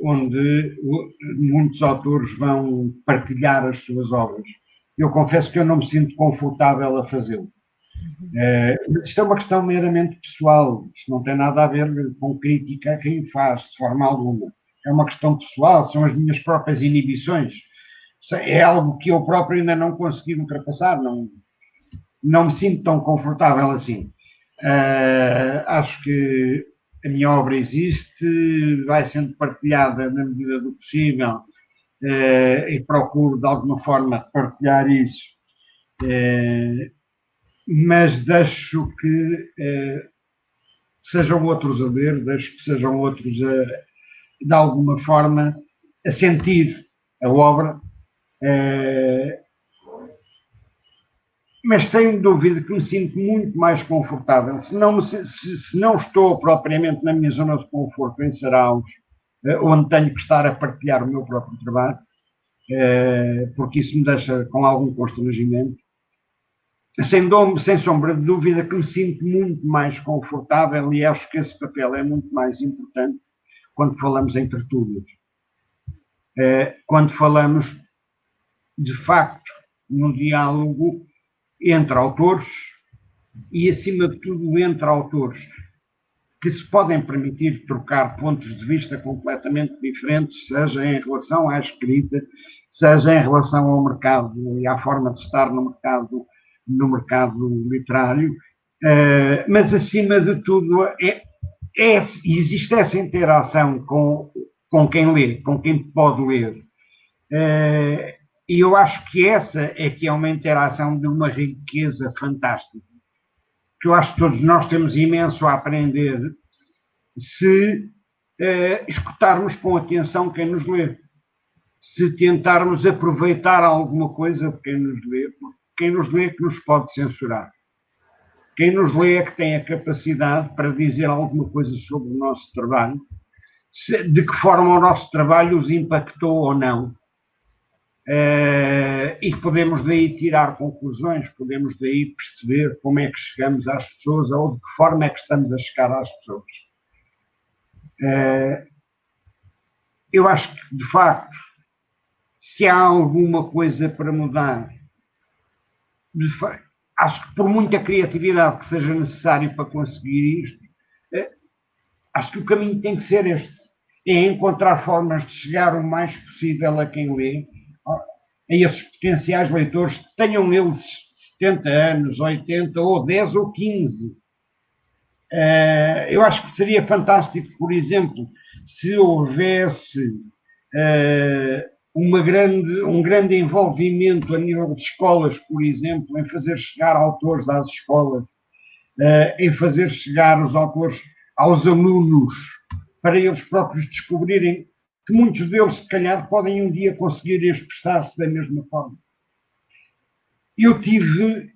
onde muitos autores vão partilhar as suas obras. Eu confesso que eu não me sinto confortável a fazê-lo. Mas isto é uma questão meramente pessoal. Isto não tem nada a ver com crítica a quem o faz, de forma alguma. É uma questão pessoal, são as minhas próprias inibições. É algo que eu próprio ainda não consegui ultrapassar, não me sinto tão confortável assim. Acho que a minha obra existe, vai sendo partilhada na medida do possível, e procuro de alguma forma partilhar isso, mas deixo que sejam outros a ver, deixo que sejam outros de alguma forma a sentir a obra. Mas sem dúvida que me sinto muito mais confortável. Se não estou propriamente na minha zona de conforto em saraus, onde tenho que estar a partilhar o meu próprio trabalho, porque isso me deixa com algum constrangimento, sem sombra de dúvida que me sinto muito mais confortável, e acho que esse papel é muito mais importante quando falamos em tertúlios. Quando falamos, de facto, no diálogo entre autores e, acima de tudo, entre autores que se podem permitir trocar pontos de vista completamente diferentes, seja em relação à escrita, seja em relação ao mercado e à forma de estar no mercado literário, mas, acima de tudo, existe essa interação com quem lê, com quem pode ler. E eu acho que essa é uma interação de uma riqueza fantástica, que eu acho que todos nós temos imenso a aprender se escutarmos com atenção quem nos lê, se tentarmos aproveitar alguma coisa de quem nos lê, porque quem nos lê é que nos pode censurar. Quem nos lê é que tem a capacidade para dizer alguma coisa sobre o nosso trabalho, de que forma o nosso trabalho os impactou ou não. E podemos daí tirar conclusões, podemos daí perceber como é que chegamos às pessoas ou de que forma é que estamos a chegar às pessoas. Eu acho que, de facto, se há alguma coisa para mudar, acho que por muita criatividade que seja necessário para conseguir isto, acho que o caminho tem que ser este. É encontrar formas de chegar o mais possível a quem lê, a esses potenciais leitores, tenham eles 70 anos, 80, ou 10 ou 15. Eu acho que seria fantástico, por exemplo, se houvesse um grande envolvimento a nível de escolas, por exemplo, em fazer chegar autores às escolas, em fazer chegar os autores aos alunos, para eles próprios descobrirem que muitos deles, se calhar, podem um dia conseguir expressar-se da mesma forma. Eu tive,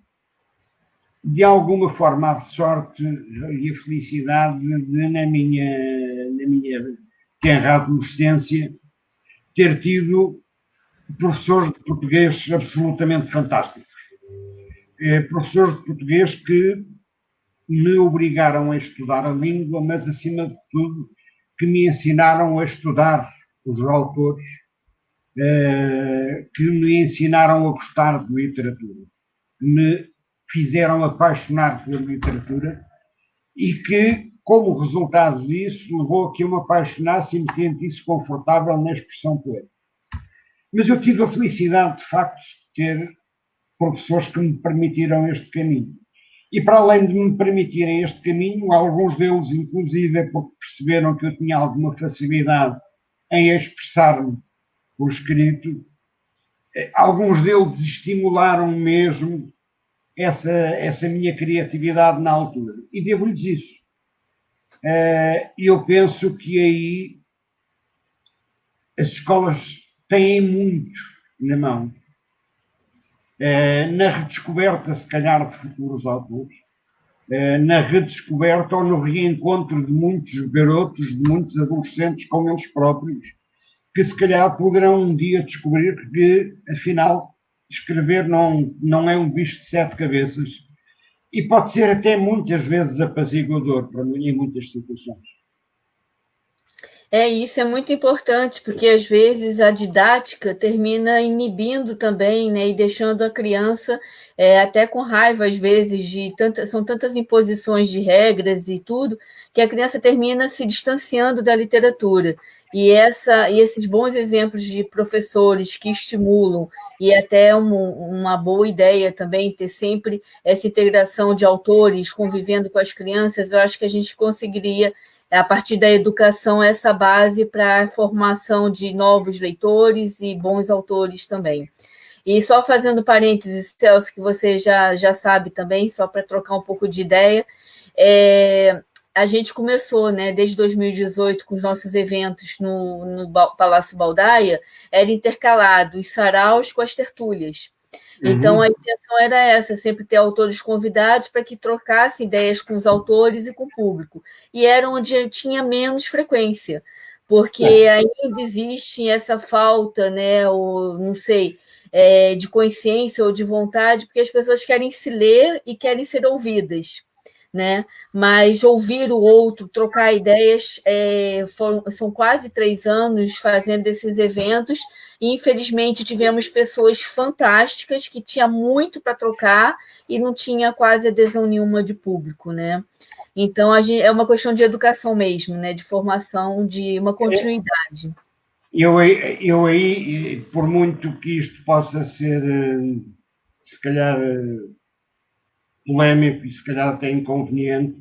de alguma forma, a sorte e a felicidade de, na minha tenra adolescência, ter tido professores de português absolutamente fantásticos. Professores de português que me obrigaram a estudar a língua, mas, acima de tudo, que me ensinaram a estudar os autores que me ensinaram a gostar de literatura, que me fizeram apaixonar pela literatura e que, como resultado disso, levou a que eu me apaixonasse e me sentisse confortável na expressão poética. Mas eu tive a felicidade, de facto, de ter professores que me permitiram este caminho. E para além de me permitirem este caminho, alguns deles, inclusive, é porque perceberam que eu tinha alguma facilidade em expressar-me por escrito, alguns deles estimularam mesmo essa minha criatividade na altura. E devo-lhes isso. Eu penso que aí as escolas têm muito na mão. Na redescoberta, se calhar, de futuros autores, na redescoberta ou no reencontro de muitos garotos, de muitos adolescentes com eles próprios, que se calhar poderão um dia descobrir que, afinal, escrever não é um bicho de 7 cabeças e pode ser até muitas vezes apaziguador para mim em muitas situações. Isso é muito importante, porque às vezes a didática termina inibindo também, né, e deixando a criança até com raiva, às vezes, são tantas imposições de regras e tudo, que a criança termina se distanciando da literatura. E esses bons exemplos de professores que estimulam, e até uma boa ideia também ter sempre essa integração de autores convivendo com as crianças, eu acho que a gente conseguiria, a partir da educação, essa base para a formação de novos leitores e bons autores também. E só fazendo parênteses, Celso, que você já sabe também, só para trocar um pouco de ideia, a gente começou, né, desde 2018, com os nossos eventos no Palácio Baldaia, era intercalado os saraus com as tertúlias. Então, a intenção era essa, sempre ter autores convidados para que trocassem ideias com os autores e com o público. E era onde eu tinha menos frequência, porque ainda existe essa falta, né, ou, não sei, de consciência ou de vontade, porque as pessoas querem se ler e querem ser ouvidas, né? Mas ouvir o outro, trocar ideias, são quase 3 anos fazendo esses eventos, e infelizmente tivemos pessoas fantásticas que tinha muito para trocar e não tinha quase adesão nenhuma de público, né? Então é uma questão de educação mesmo, né? De formação, de uma continuidade. Eu aí, por muito que isto possa ser, se calhar, polémico e se calhar até inconveniente,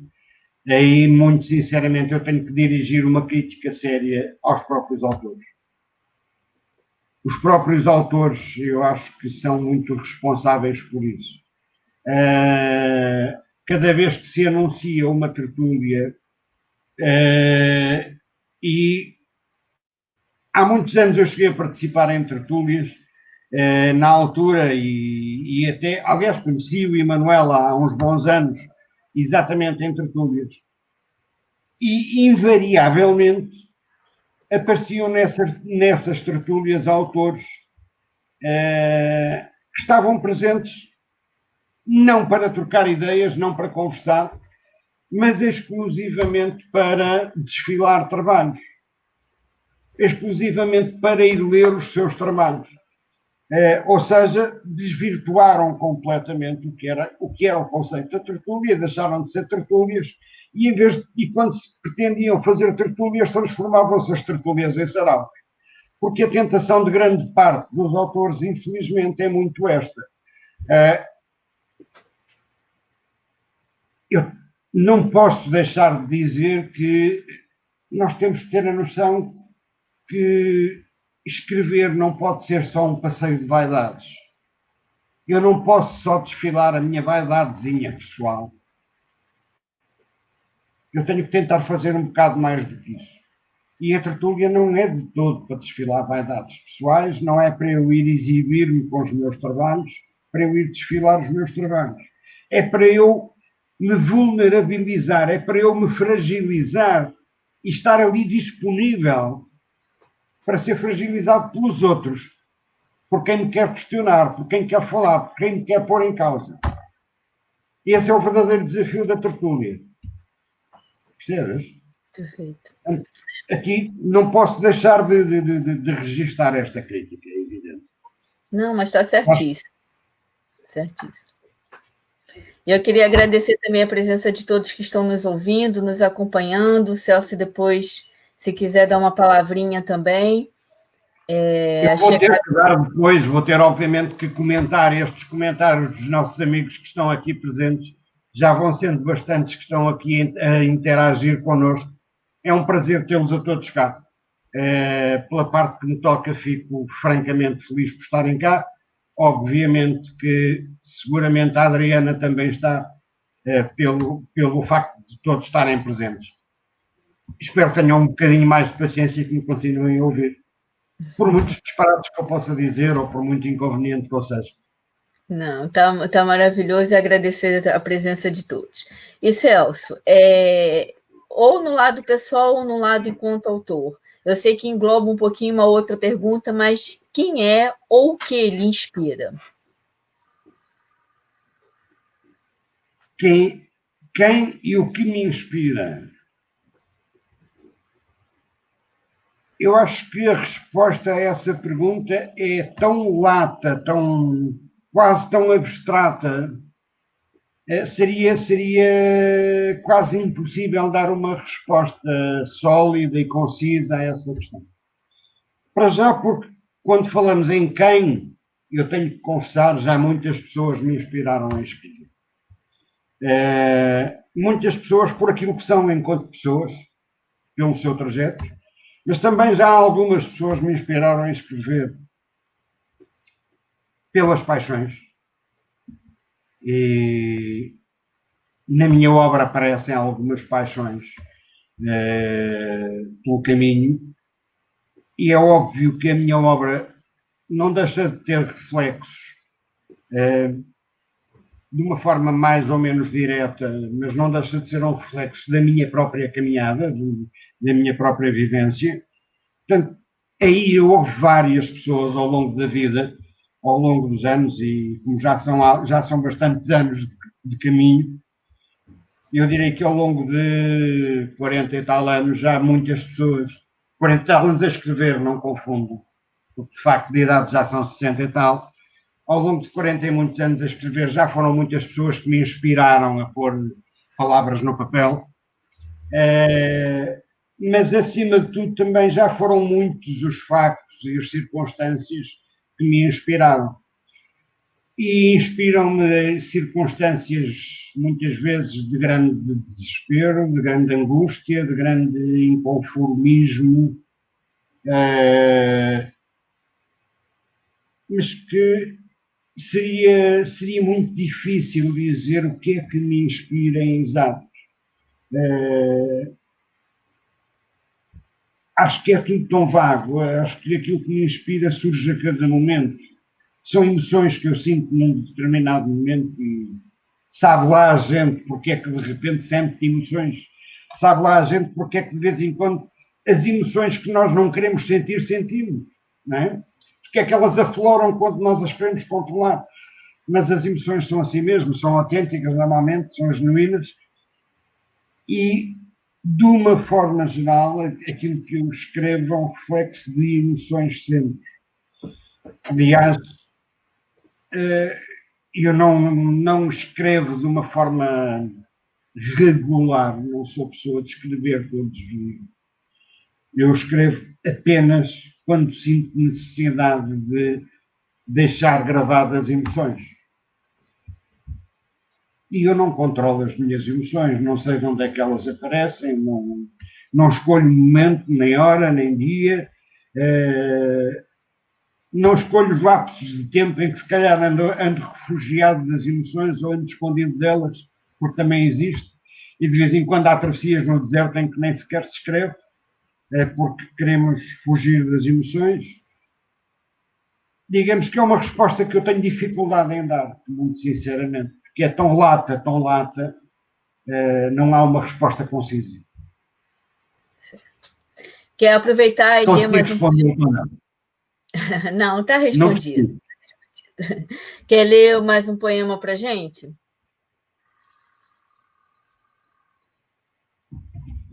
aí, muito sinceramente, eu tenho que dirigir uma crítica séria aos próprios autores. Os próprios autores, eu acho que são muito responsáveis por isso. Cada vez que se anuncia uma tertúlia, e há muitos anos eu cheguei a participar em tertúlias, na altura, e até, aliás, conheci o Emanuel há uns bons anos, exatamente em tertúlias, e invariavelmente apareciam nessas tertúlias autores que estavam presentes não para trocar ideias, não para conversar, mas exclusivamente para desfilar trabalhos, exclusivamente para ir ler os seus trabalhos. Ou seja, desvirtuaram completamente o que era o conceito da tertúlia, deixaram de ser tertúlias, e quando se pretendiam fazer tertúlias, transformavam-se as tertúlias em saraus. Porque a tentação de grande parte dos autores, infelizmente, é muito esta. Eu não posso deixar de dizer que nós temos que ter a noção que escrever não pode ser só um passeio de vaidades. Eu não posso só desfilar a minha vaidadezinha pessoal. Eu tenho que tentar fazer um bocado mais do que isso. E a tertúlia não é de todo para desfilar vaidades pessoais, não é para eu ir exibir-me com os meus trabalhos, para eu ir desfilar os meus trabalhos. É para eu me vulnerabilizar, é para eu me fragilizar e estar ali disponível para ser fragilizado pelos outros, por quem me quer questionar, por quem quer falar, por quem me quer pôr em causa. Esse é o verdadeiro desafio da tertúlia. Percebes? Perfeito. Aqui não posso deixar de registar esta crítica, é evidente. Não, mas está certíssimo. Certíssimo. Eu queria agradecer também a presença de todos que estão nos ouvindo, nos acompanhando. O Celso, depois, se quiser dar uma palavrinha também. Eu vou ter que dar depois, vou ter obviamente que comentar estes comentários dos nossos amigos que estão aqui presentes. Já vão sendo bastantes que estão aqui a interagir connosco. É um prazer tê-los a todos cá. Pela parte que me toca, fico francamente feliz por estarem cá. Obviamente que seguramente a Adriana também está, pelo facto de todos estarem presentes. Espero que tenham um bocadinho mais de paciência e que me continuem a ouvir. Por muitos disparates que eu possa dizer ou por muito inconveniente que eu seja. Não, tá maravilhoso e agradecer a presença de todos. E Celso, ou no lado pessoal ou no lado enquanto autor. Eu sei que engloba um pouquinho uma outra pergunta, mas quem é ou o que lhe inspira? Quem e o que me inspira? Eu acho que a resposta a essa pergunta é tão lata, quase tão abstrata, seria quase impossível dar uma resposta sólida e concisa a essa questão. Para já, porque quando falamos em quem, eu tenho que confessar, já muitas pessoas me inspiraram a escrever. Muitas pessoas por aquilo que são enquanto pessoas, pelo seu trajeto, mas também já algumas pessoas me inspiraram a escrever pelas paixões. E na minha obra aparecem algumas paixões pelo caminho, e é óbvio que a minha obra não deixa de ter reflexos de uma forma mais ou menos direta, mas não deixa de ser um reflexo da minha própria caminhada, da minha própria vivência. Portanto, aí houve várias pessoas ao longo da vida, ao longo dos anos, e como já são bastantes anos de caminho, eu direi que ao longo de 40 e tal anos, já muitas pessoas, 40 e tal anos a escrever, não confundo, porque de facto de idade já são 60 e tal, ao longo de 40 e muitos anos a escrever, já foram muitas pessoas que me inspiraram a pôr palavras no papel. Mas acima de tudo também já foram muitos os factos e as circunstâncias que me inspiraram. E inspiram-me circunstâncias muitas vezes de grande desespero, de grande angústia, de grande inconformismo, mas que seria muito difícil dizer o que é que me inspira em exato. Acho que é tudo tão vago, acho que aquilo que me inspira surge a cada momento. São emoções que eu sinto num determinado momento e sabe lá a gente porque é que de repente sente emoções, sabe lá a gente porque é que de vez em quando as emoções que nós não queremos sentir, sentimos, não é? Porque é que elas afloram quando nós as queremos controlar. Mas as emoções são assim mesmo, são autênticas normalmente, são genuínas e de uma forma geral, aquilo que eu escrevo é um reflexo de emoções sempre. Aliás, eu não escrevo de uma forma regular, não sou pessoa de escrever todos os dias. Eu escrevo apenas quando sinto necessidade de deixar gravadas emoções. E eu não controlo as minhas emoções, não sei de onde é que elas aparecem, não escolho momento, nem hora, nem dia, não escolho os lapsos de tempo em que se calhar ando refugiado das emoções ou ando escondido delas, porque também existe, e de vez em quando há travessias no deserto em que nem sequer se escreve, porque queremos fugir das emoções. Digamos que é uma resposta que eu tenho dificuldade em dar, muito sinceramente, porque é tão lata, não há uma resposta concisa. Quer aproveitar e ler mais um poema? Não, está respondido. Quer ler mais um poema para a gente?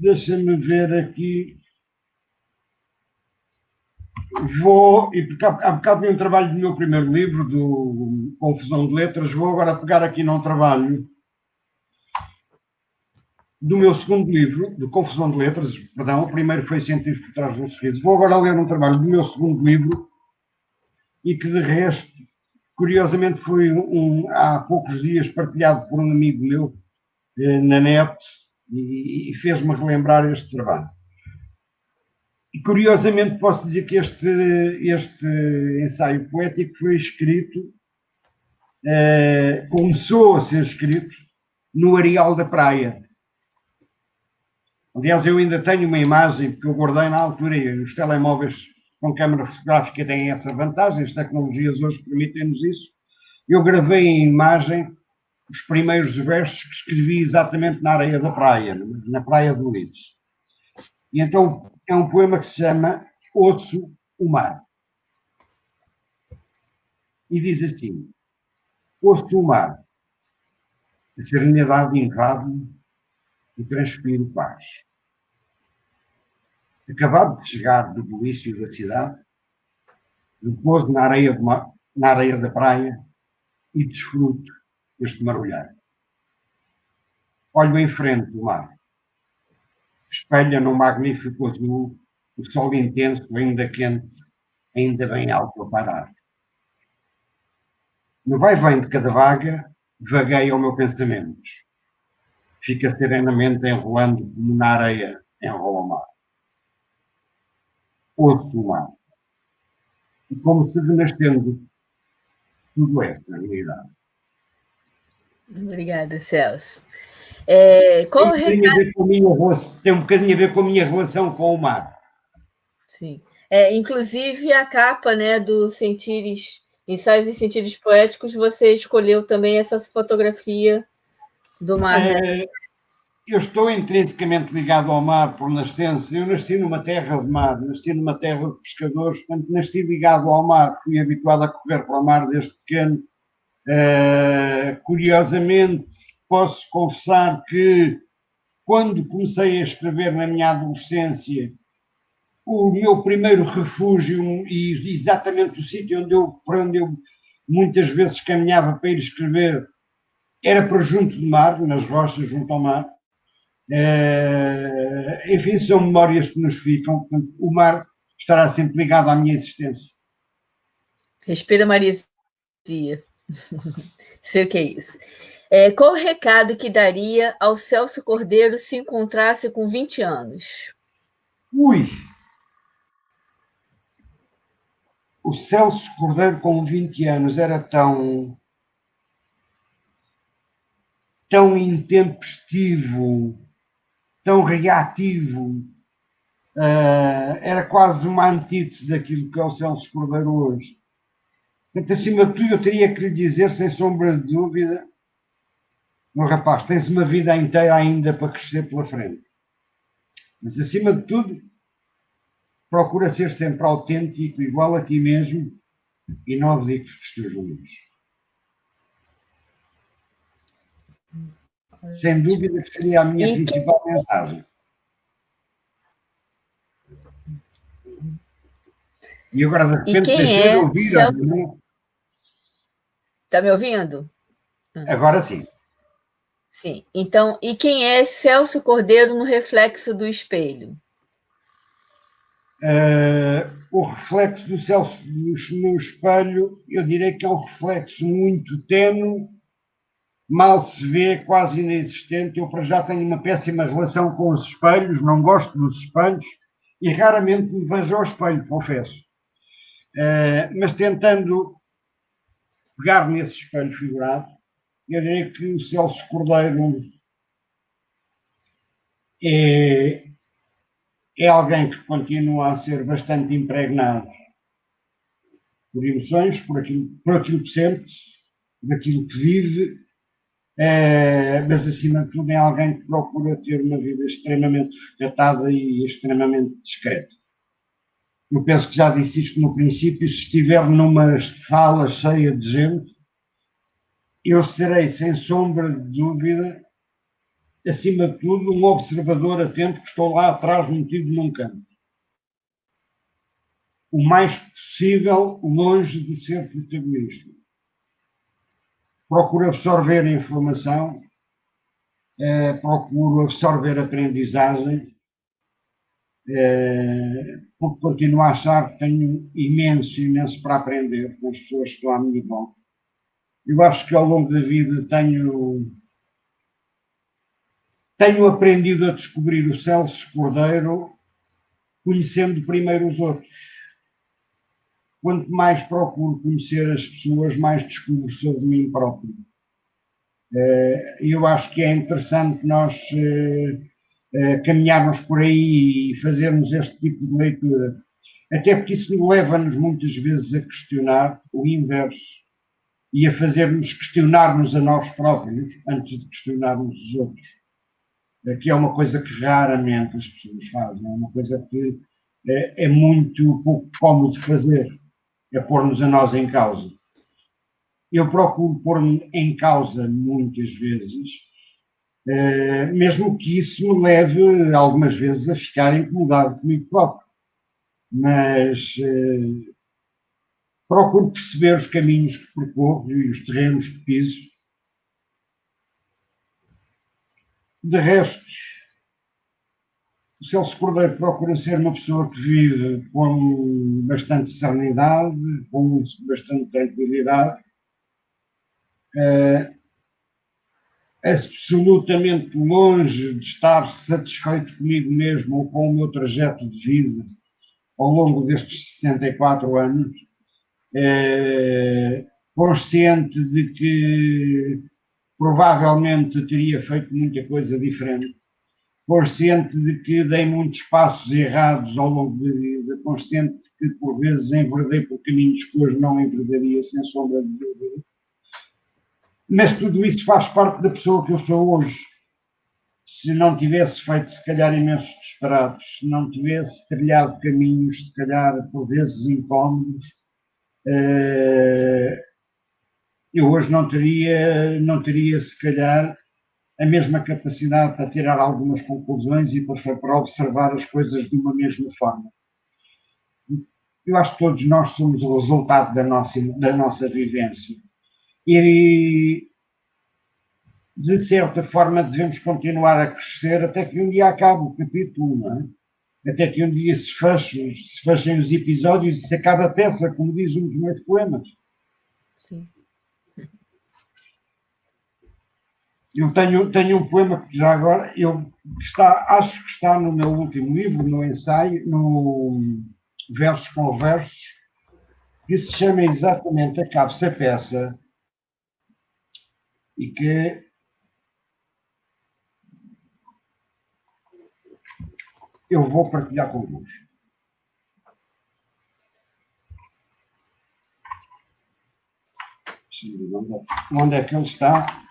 deixa-me ver aqui. Vou, e porque há bocado vi um trabalho do meu primeiro livro, do Confusão de Letras, vou agora pegar aqui num trabalho do meu segundo livro, de Confusão de Letras, perdão, o primeiro foi Científico por Trás de um Sorriso. Vou agora ler um trabalho do meu segundo livro e que, de resto, curiosamente foi há poucos dias partilhado por um amigo meu na net e fez-me relembrar este trabalho. E, curiosamente, posso dizer que este ensaio poético foi escrito, começou a ser escrito no Areal da Praia. Aliás, eu ainda tenho uma imagem que eu guardei na altura, e os telemóveis com câmara fotográfica têm essa vantagem, as tecnologias hoje permitem-nos isso. Eu gravei em imagem os primeiros versos que escrevi exatamente na areia da praia, na Praia do Lides. E então é um poema que se chama Ouço o Mar. E diz assim: ouço o mar, a serenidade invade-me e transpiro paz. Acabado de chegar do bulício da cidade, repouso na areia da praia e desfruto este marulhar. Olho em frente do mar. Espelha num magnífico azul o sol intenso, ainda quente, ainda bem alto a parar. No vai-vem de cada vaga, vagueia o meu pensamento. Fica serenamente enrolando como na areia enrola o mar. Ouço o mar. E como se renascendo, tudo é serenidade. Obrigada, Celso. Qual o recado? Tem um bocadinho a ver com a minha relação com o mar. Sim. Inclusive, a capa, né, do Ensaios e Sentires Poéticos, você escolheu também essa fotografia do mar. Né? Eu estou intrinsecamente ligado ao mar por nascença. Eu nasci numa terra de mar, nasci numa terra de pescadores, portanto, nasci ligado ao mar. Fui habituado a correr para o mar desde pequeno. Curiosamente, posso confessar que, quando comecei a escrever na minha adolescência, o meu primeiro refúgio e exatamente o sítio para onde eu muitas vezes caminhava para ir escrever era para junto do mar, nas rochas junto ao mar. Enfim, são memórias que nos ficam. Portanto, o mar estará sempre ligado à minha existência. Respira, Marizia. Sei o que é isso. Qual o recado que daria ao Celso Cordeiro se encontrasse com 20 anos? Ui! O Celso Cordeiro com 20 anos era tão intempestivo, tão reativo, era quase uma antítese daquilo que é o Celso Cordeiro hoje. Portanto, acima de tudo, eu teria que lhe dizer, sem sombra de dúvida, meu rapaz, tens uma vida inteira ainda para crescer pela frente. Mas, acima de tudo, procura ser sempre autêntico, igual a ti mesmo, e não abdiques dos teus limites. Sem dúvida que seria a minha principal mensagem. E agora, de repente, deixei de ouvir. Está me ouvindo? Agora sim. Sim. Então, e quem é Celso Cordeiro no reflexo do espelho? O reflexo do Celso no espelho, eu diria que é um reflexo muito tenue, mal se vê, quase inexistente. Eu, para já, tenho uma péssima relação com os espelhos, não gosto dos espelhos e raramente me vejo ao espelho, confesso. Mas tentando pegar nesse espelho figurado, eu diria que o Celso Cordeiro é alguém que continua a ser bastante impregnado por emoções, por aquilo que sente, daquilo que vive, mas acima de tudo é alguém que procura ter uma vida extremamente recatada e extremamente discreta. Eu penso que já disse isto no princípio: se estiver numa sala cheia de gente, eu serei, sem sombra de dúvida, acima de tudo, um observador atento que estou lá atrás, metido num canto. O mais possível longe de ser protagonista. Procuro absorver a informação, procuro absorver a aprendizagem, porque continuo a achar que tenho imenso para aprender com as pessoas que estão à minha volta. Eu acho que ao longo da vida tenho aprendido a descobrir o Celso Cordeiro conhecendo primeiro os outros. Quanto mais procuro conhecer as pessoas, mais descubro sobre mim próprio. Eu acho que é interessante nós caminharmos por aí e fazermos este tipo de leitura. Até porque isso leva-nos muitas vezes a questionar o inverso e a fazer-nos questionar-nos a nós próprios antes de questionarmos os outros. Que é uma coisa que raramente as pessoas fazem, é uma coisa que é muito pouco cómodo de fazer, é pôr-nos a nós em causa. Eu procuro pôr-me em causa muitas vezes, mesmo que isso me leve algumas vezes a ficar incomodado comigo próprio. Mas procuro perceber os caminhos que percorro e os terrenos que piso. De resto, o Celso Cordeiro procura ser uma pessoa que vive com bastante serenidade, com bastante tranquilidade, absolutamente longe de estar satisfeito comigo mesmo ou com o meu trajeto de vida ao longo destes 64 anos, consciente de que provavelmente teria feito muita coisa diferente, consciente de que dei muitos passos errados ao longo da vida, consciente de que por vezes enverdei por caminhos que hoje não enverdaria sem sombra de dúvida. Mas tudo isso faz parte da pessoa que eu sou hoje. Se não tivesse feito, se calhar, imensos disparates, se não tivesse trilhado caminhos, se calhar, por vezes incómodos, eu hoje não teria, se calhar, a mesma capacidade para tirar algumas conclusões e para observar as coisas de uma mesma forma. Eu acho que todos nós somos o resultado da nossa vivência. E, de certa forma, devemos continuar a crescer até que um dia acabe o capítulo, não é? Até que um dia se fechem os episódios e se acabe a peça, como diz um dos meus poemas. Sim. Eu tenho um poema que já agora, acho que está no meu último livro, no ensaio, no Versos com Versos, que se chama exatamente Acabe-se a Peça, e que eu vou partilhar convosco. Onde é que ele está?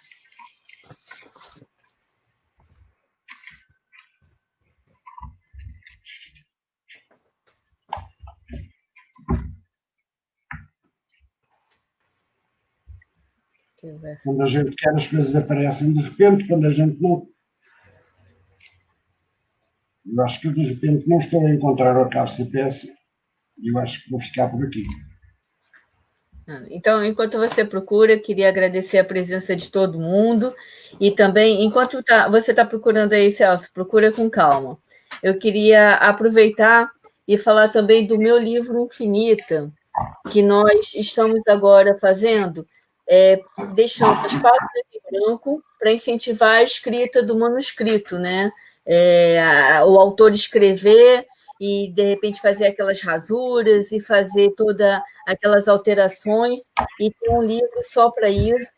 Quando a gente quer, as coisas aparecem de repente, quando a gente não. Eu acho que de repente não estou a encontrar o Acabe-se a Peça e eu acho que vou ficar por aqui. Então, enquanto você procura, queria agradecer a presença de todo mundo e também, enquanto você está procurando aí, Celso, procura com calma. Eu queria aproveitar e falar também do meu livro Infinita, que nós estamos agora fazendo, deixando as páginas em branco para incentivar a escrita do manuscrito, né? O autor escrever e, de repente, fazer aquelas rasuras e fazer todas aquelas alterações, e ter um livro só para isso,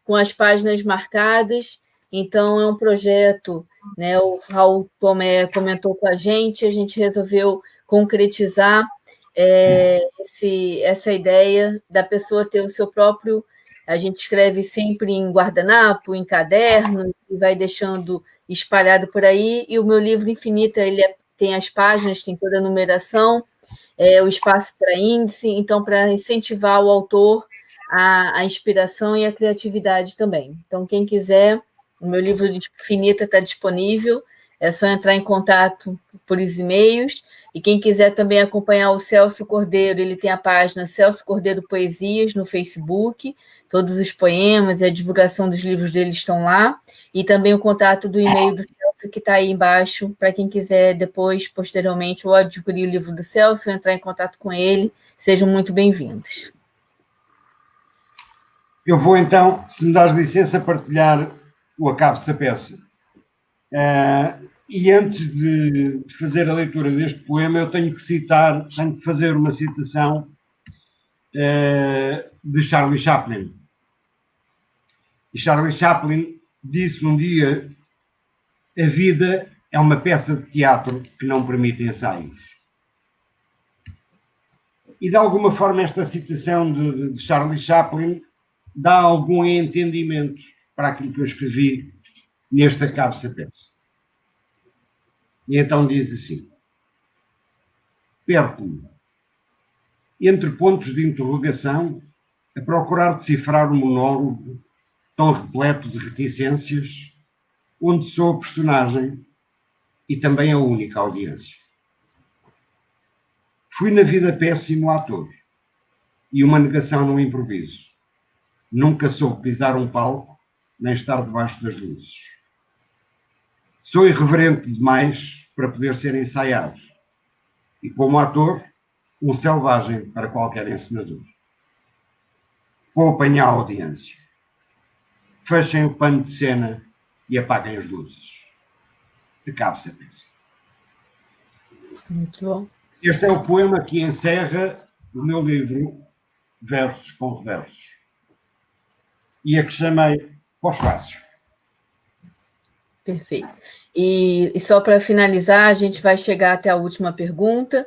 com as páginas marcadas. Então, é um projeto, né? O Raul Tomé comentou com a gente resolveu concretizar essa ideia da pessoa ter o seu próprio... A gente escreve sempre em guardanapo, em caderno, e vai deixando espalhado por aí, e o meu livro Infinita, ele tem as páginas, tem toda a numeração, o espaço para índice, então, para incentivar o autor a inspiração e a criatividade também. Então, quem quiser, O meu livro de Infinita está disponível, é só entrar em contato por e-mails. E quem quiser também acompanhar o Celso Cordeiro, ele tem a página Celso Cordeiro Poesias no Facebook, todos os poemas e a divulgação dos livros dele estão lá, e também o contato do e-mail do Celso que está aí embaixo, para quem quiser depois, posteriormente, ou adquirir o livro do Celso, ou entrar em contato com ele, sejam muito bem-vindos. Eu vou então, se me dás licença, partilhar o acabo da peça. E antes de fazer a leitura deste poema, eu tenho que fazer uma citação de Charlie Chaplin. E Charlie Chaplin disse um dia: a vida é uma peça de teatro que não permite ensaios. E de alguma forma esta citação de Charlie Chaplin dá algum entendimento para aquilo que eu escrevi neste acabo da peça. E então diz assim: perco-me entre pontos de interrogação a procurar decifrar um monólogo tão repleto de reticências, onde sou a personagem e também a única audiência. Fui na vida péssimo ator e uma negação no improviso. Nunca soube pisar um palco, nem estar debaixo das luzes. Sou irreverente demais para poder ser ensaiado. E como ator, um selvagem para qualquer encenador. Vou apanhar a audiência. Fechem o pano de cena e apaguem as luzes. Acabe-se a peça. Muito bom. Este é o poema que encerra o meu livro Versos com Reversos. E a que chamei Pós-Fácil. Perfeito. E só para finalizar, a gente vai chegar até a última pergunta.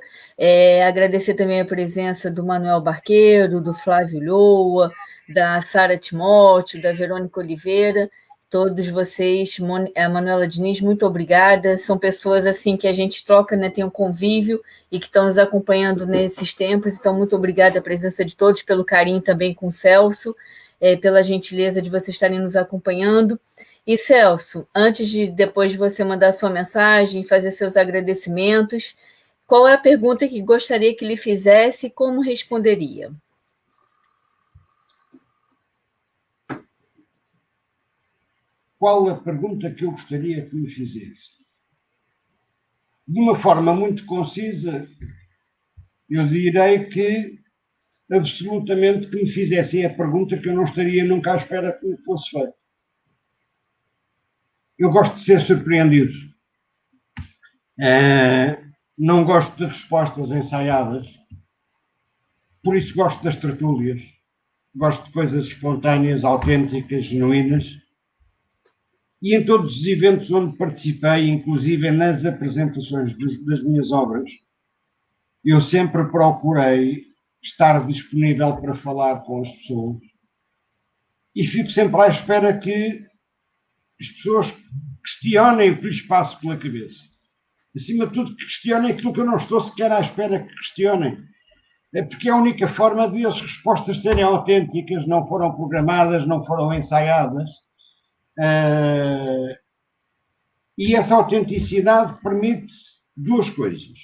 Agradecer também a presença do Manuel Barqueiro, do Flávio Loa, da Sara Timóteo, da Verônica Oliveira, todos vocês, a Manuela Diniz, muito obrigada. São pessoas assim que a gente troca, né, tem um convívio e que estão nos acompanhando nesses tempos. Então, muito obrigada a presença de todos, pelo carinho também com o Celso, pela gentileza de vocês estarem nos acompanhando. E, Celso, depois de você mandar sua mensagem, fazer seus agradecimentos, qual é a pergunta que gostaria que lhe fizesse e como responderia? Qual a pergunta que eu gostaria que me fizesse? De uma forma muito concisa, eu direi que absolutamente que me fizessem a pergunta que eu não estaria nunca à espera que me fosse feita. Eu gosto de ser surpreendido. Não gosto de respostas ensaiadas. Por isso gosto das tertúlias. Gosto de coisas espontâneas, autênticas, genuínas. E em todos os eventos onde participei, inclusive nas apresentações das minhas obras, eu sempre procurei estar disponível para falar com as pessoas. E fico sempre à espera que as pessoas questionem o que lhes passa pela cabeça. Acima de tudo, que questionem aquilo que eu não estou sequer à espera que questionem. É porque é a única forma de as respostas serem autênticas, não foram programadas, não foram ensaiadas. E essa autenticidade permite duas coisas.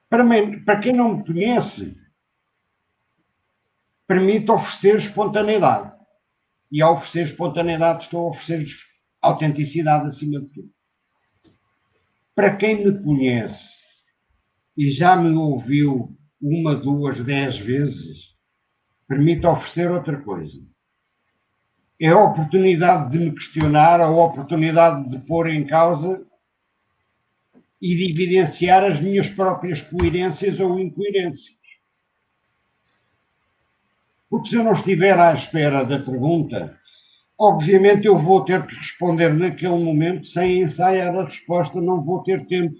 Para quem não me conhece, permite oferecer espontaneidade. E ao oferecer espontaneidade, estou a oferecer autenticidade acima de tudo. Para quem me conhece e já me ouviu 1, 2, 10 vezes, permite oferecer outra coisa. É a oportunidade de me questionar, a oportunidade de pôr em causa e de evidenciar as minhas próprias coerências ou incoerências. Porque se eu não estiver à espera da pergunta, obviamente eu vou ter que responder naquele momento sem ensaiar a resposta, não vou ter tempo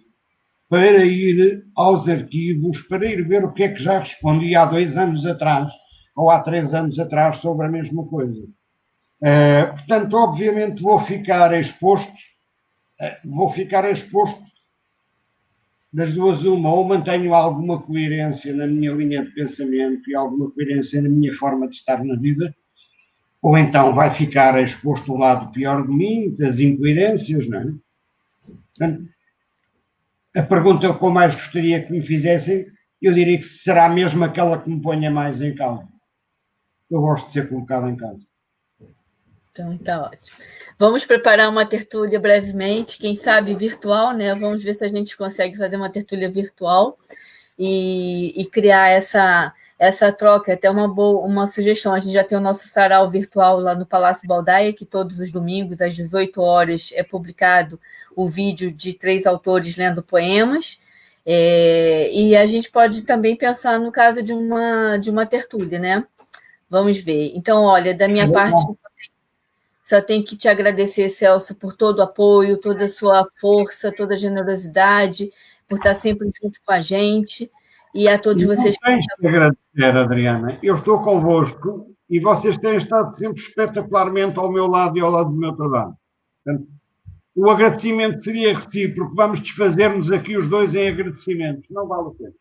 para ir aos arquivos, para ir ver o que é que já respondi há 2 anos atrás ou há 3 anos atrás sobre a mesma coisa. Portanto, obviamente vou ficar exposto das duas uma, ou mantenho alguma coerência na minha linha de pensamento e alguma coerência na minha forma de estar na vida, ou então vai ficar exposto ao lado pior de mim, das incoerências, não é? Portanto, a pergunta que eu mais gostaria que me fizessem, eu diria que será mesmo aquela que me ponha mais em causa. Eu gosto de ser colocado em causa. Então, está ótimo. Vamos preparar uma tertúlia brevemente, quem sabe virtual, né? Vamos ver se a gente consegue fazer uma tertúlia virtual e criar essa troca. Até uma sugestão, a gente já tem o nosso sarau virtual lá no Palácio Baldaia, que todos os domingos, às 18 horas, é publicado o vídeo de 3 autores lendo poemas. E a gente pode também pensar no caso de uma tertúlia, né? Vamos ver. Então, olha, da minha parte, só tenho que te agradecer, Celso, por todo o apoio, toda a sua força, toda a generosidade, por estar sempre junto com a gente. E a todos vocês. Não tens que agradecer, Adriana. Eu estou convosco e vocês têm estado sempre espetacularmente ao meu lado e ao lado do meu trabalho. Portanto, o agradecimento seria recíproco. Vamos desfazer-nos aqui os dois em agradecimentos. Não vale a pena.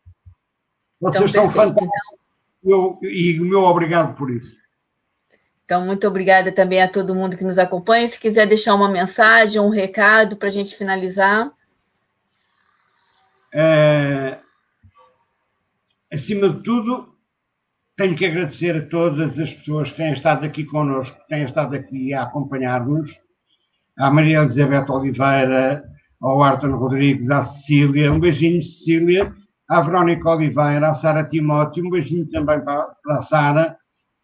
Vocês então, são fantásticos e o meu obrigado por isso. Então, muito obrigada também a todo mundo que nos acompanha. Se quiser deixar uma mensagem, um recado para a gente finalizar. Acima de tudo, tenho que agradecer a todas as pessoas que têm estado aqui connosco, que têm estado aqui a acompanhar-nos. À Maria Elizabeth Oliveira, ao Arton Rodrigues, à Cecília, um beijinho, Cecília, à Verónica Oliveira, à Sara Timóteo, um beijinho também para a Sara,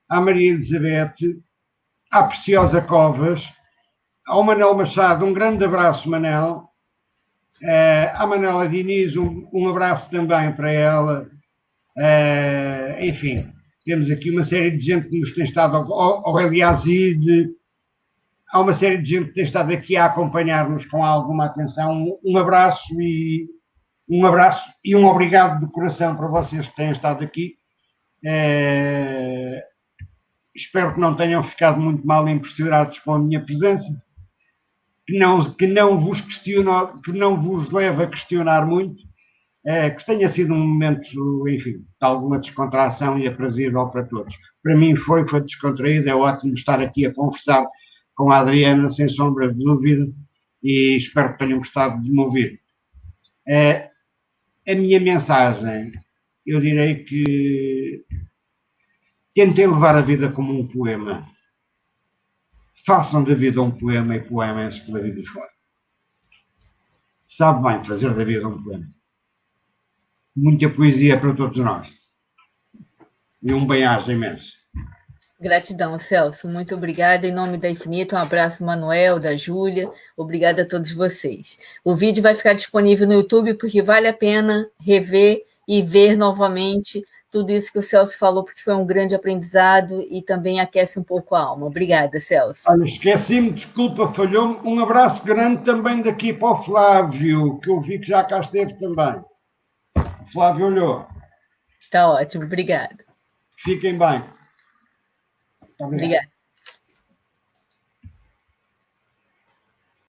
à Maria Elizabeth, à Preciosa Covas, ao Manel Machado, um grande abraço, Manel, à Manela Diniz, um abraço também para ela, enfim, temos aqui uma série de gente que nos tem estado, ao Eliazide, há uma série de gente que tem estado aqui a acompanhar-nos com alguma atenção, um abraço e um obrigado de coração para vocês que têm estado aqui. Espero que não tenham ficado muito mal impressionados com a minha presença, que não vos leve a questionar muito, que tenha sido um momento, enfim, de alguma descontração e aprazível para todos. Para mim foi descontraído, é ótimo estar aqui a conversar com a Adriana, sem sombra de dúvida, e espero que tenham gostado de me ouvir. A minha mensagem, eu direi que tentem levar a vida como um poema. Façam da vida um poema e poemem-se pela vida fora. Sabe bem fazer da vida um poema. Muita poesia para todos nós. E um bem-aja imenso. Gratidão, Celso. Muito obrigada. Em nome da Infinito, um abraço, Manuel, da Júlia. Obrigada a todos vocês. O vídeo vai ficar disponível no YouTube porque vale a pena rever e ver novamente tudo isso que o Celso falou, porque foi um grande aprendizado e também aquece um pouco a alma. Obrigada, Celso. Olha, esqueci-me, desculpa, falhou-me. Um abraço grande também daqui para o Flávio, que eu vi que já cá esteve também. O Flávio olhou. Está ótimo, obrigada. Fiquem bem. Obrigada.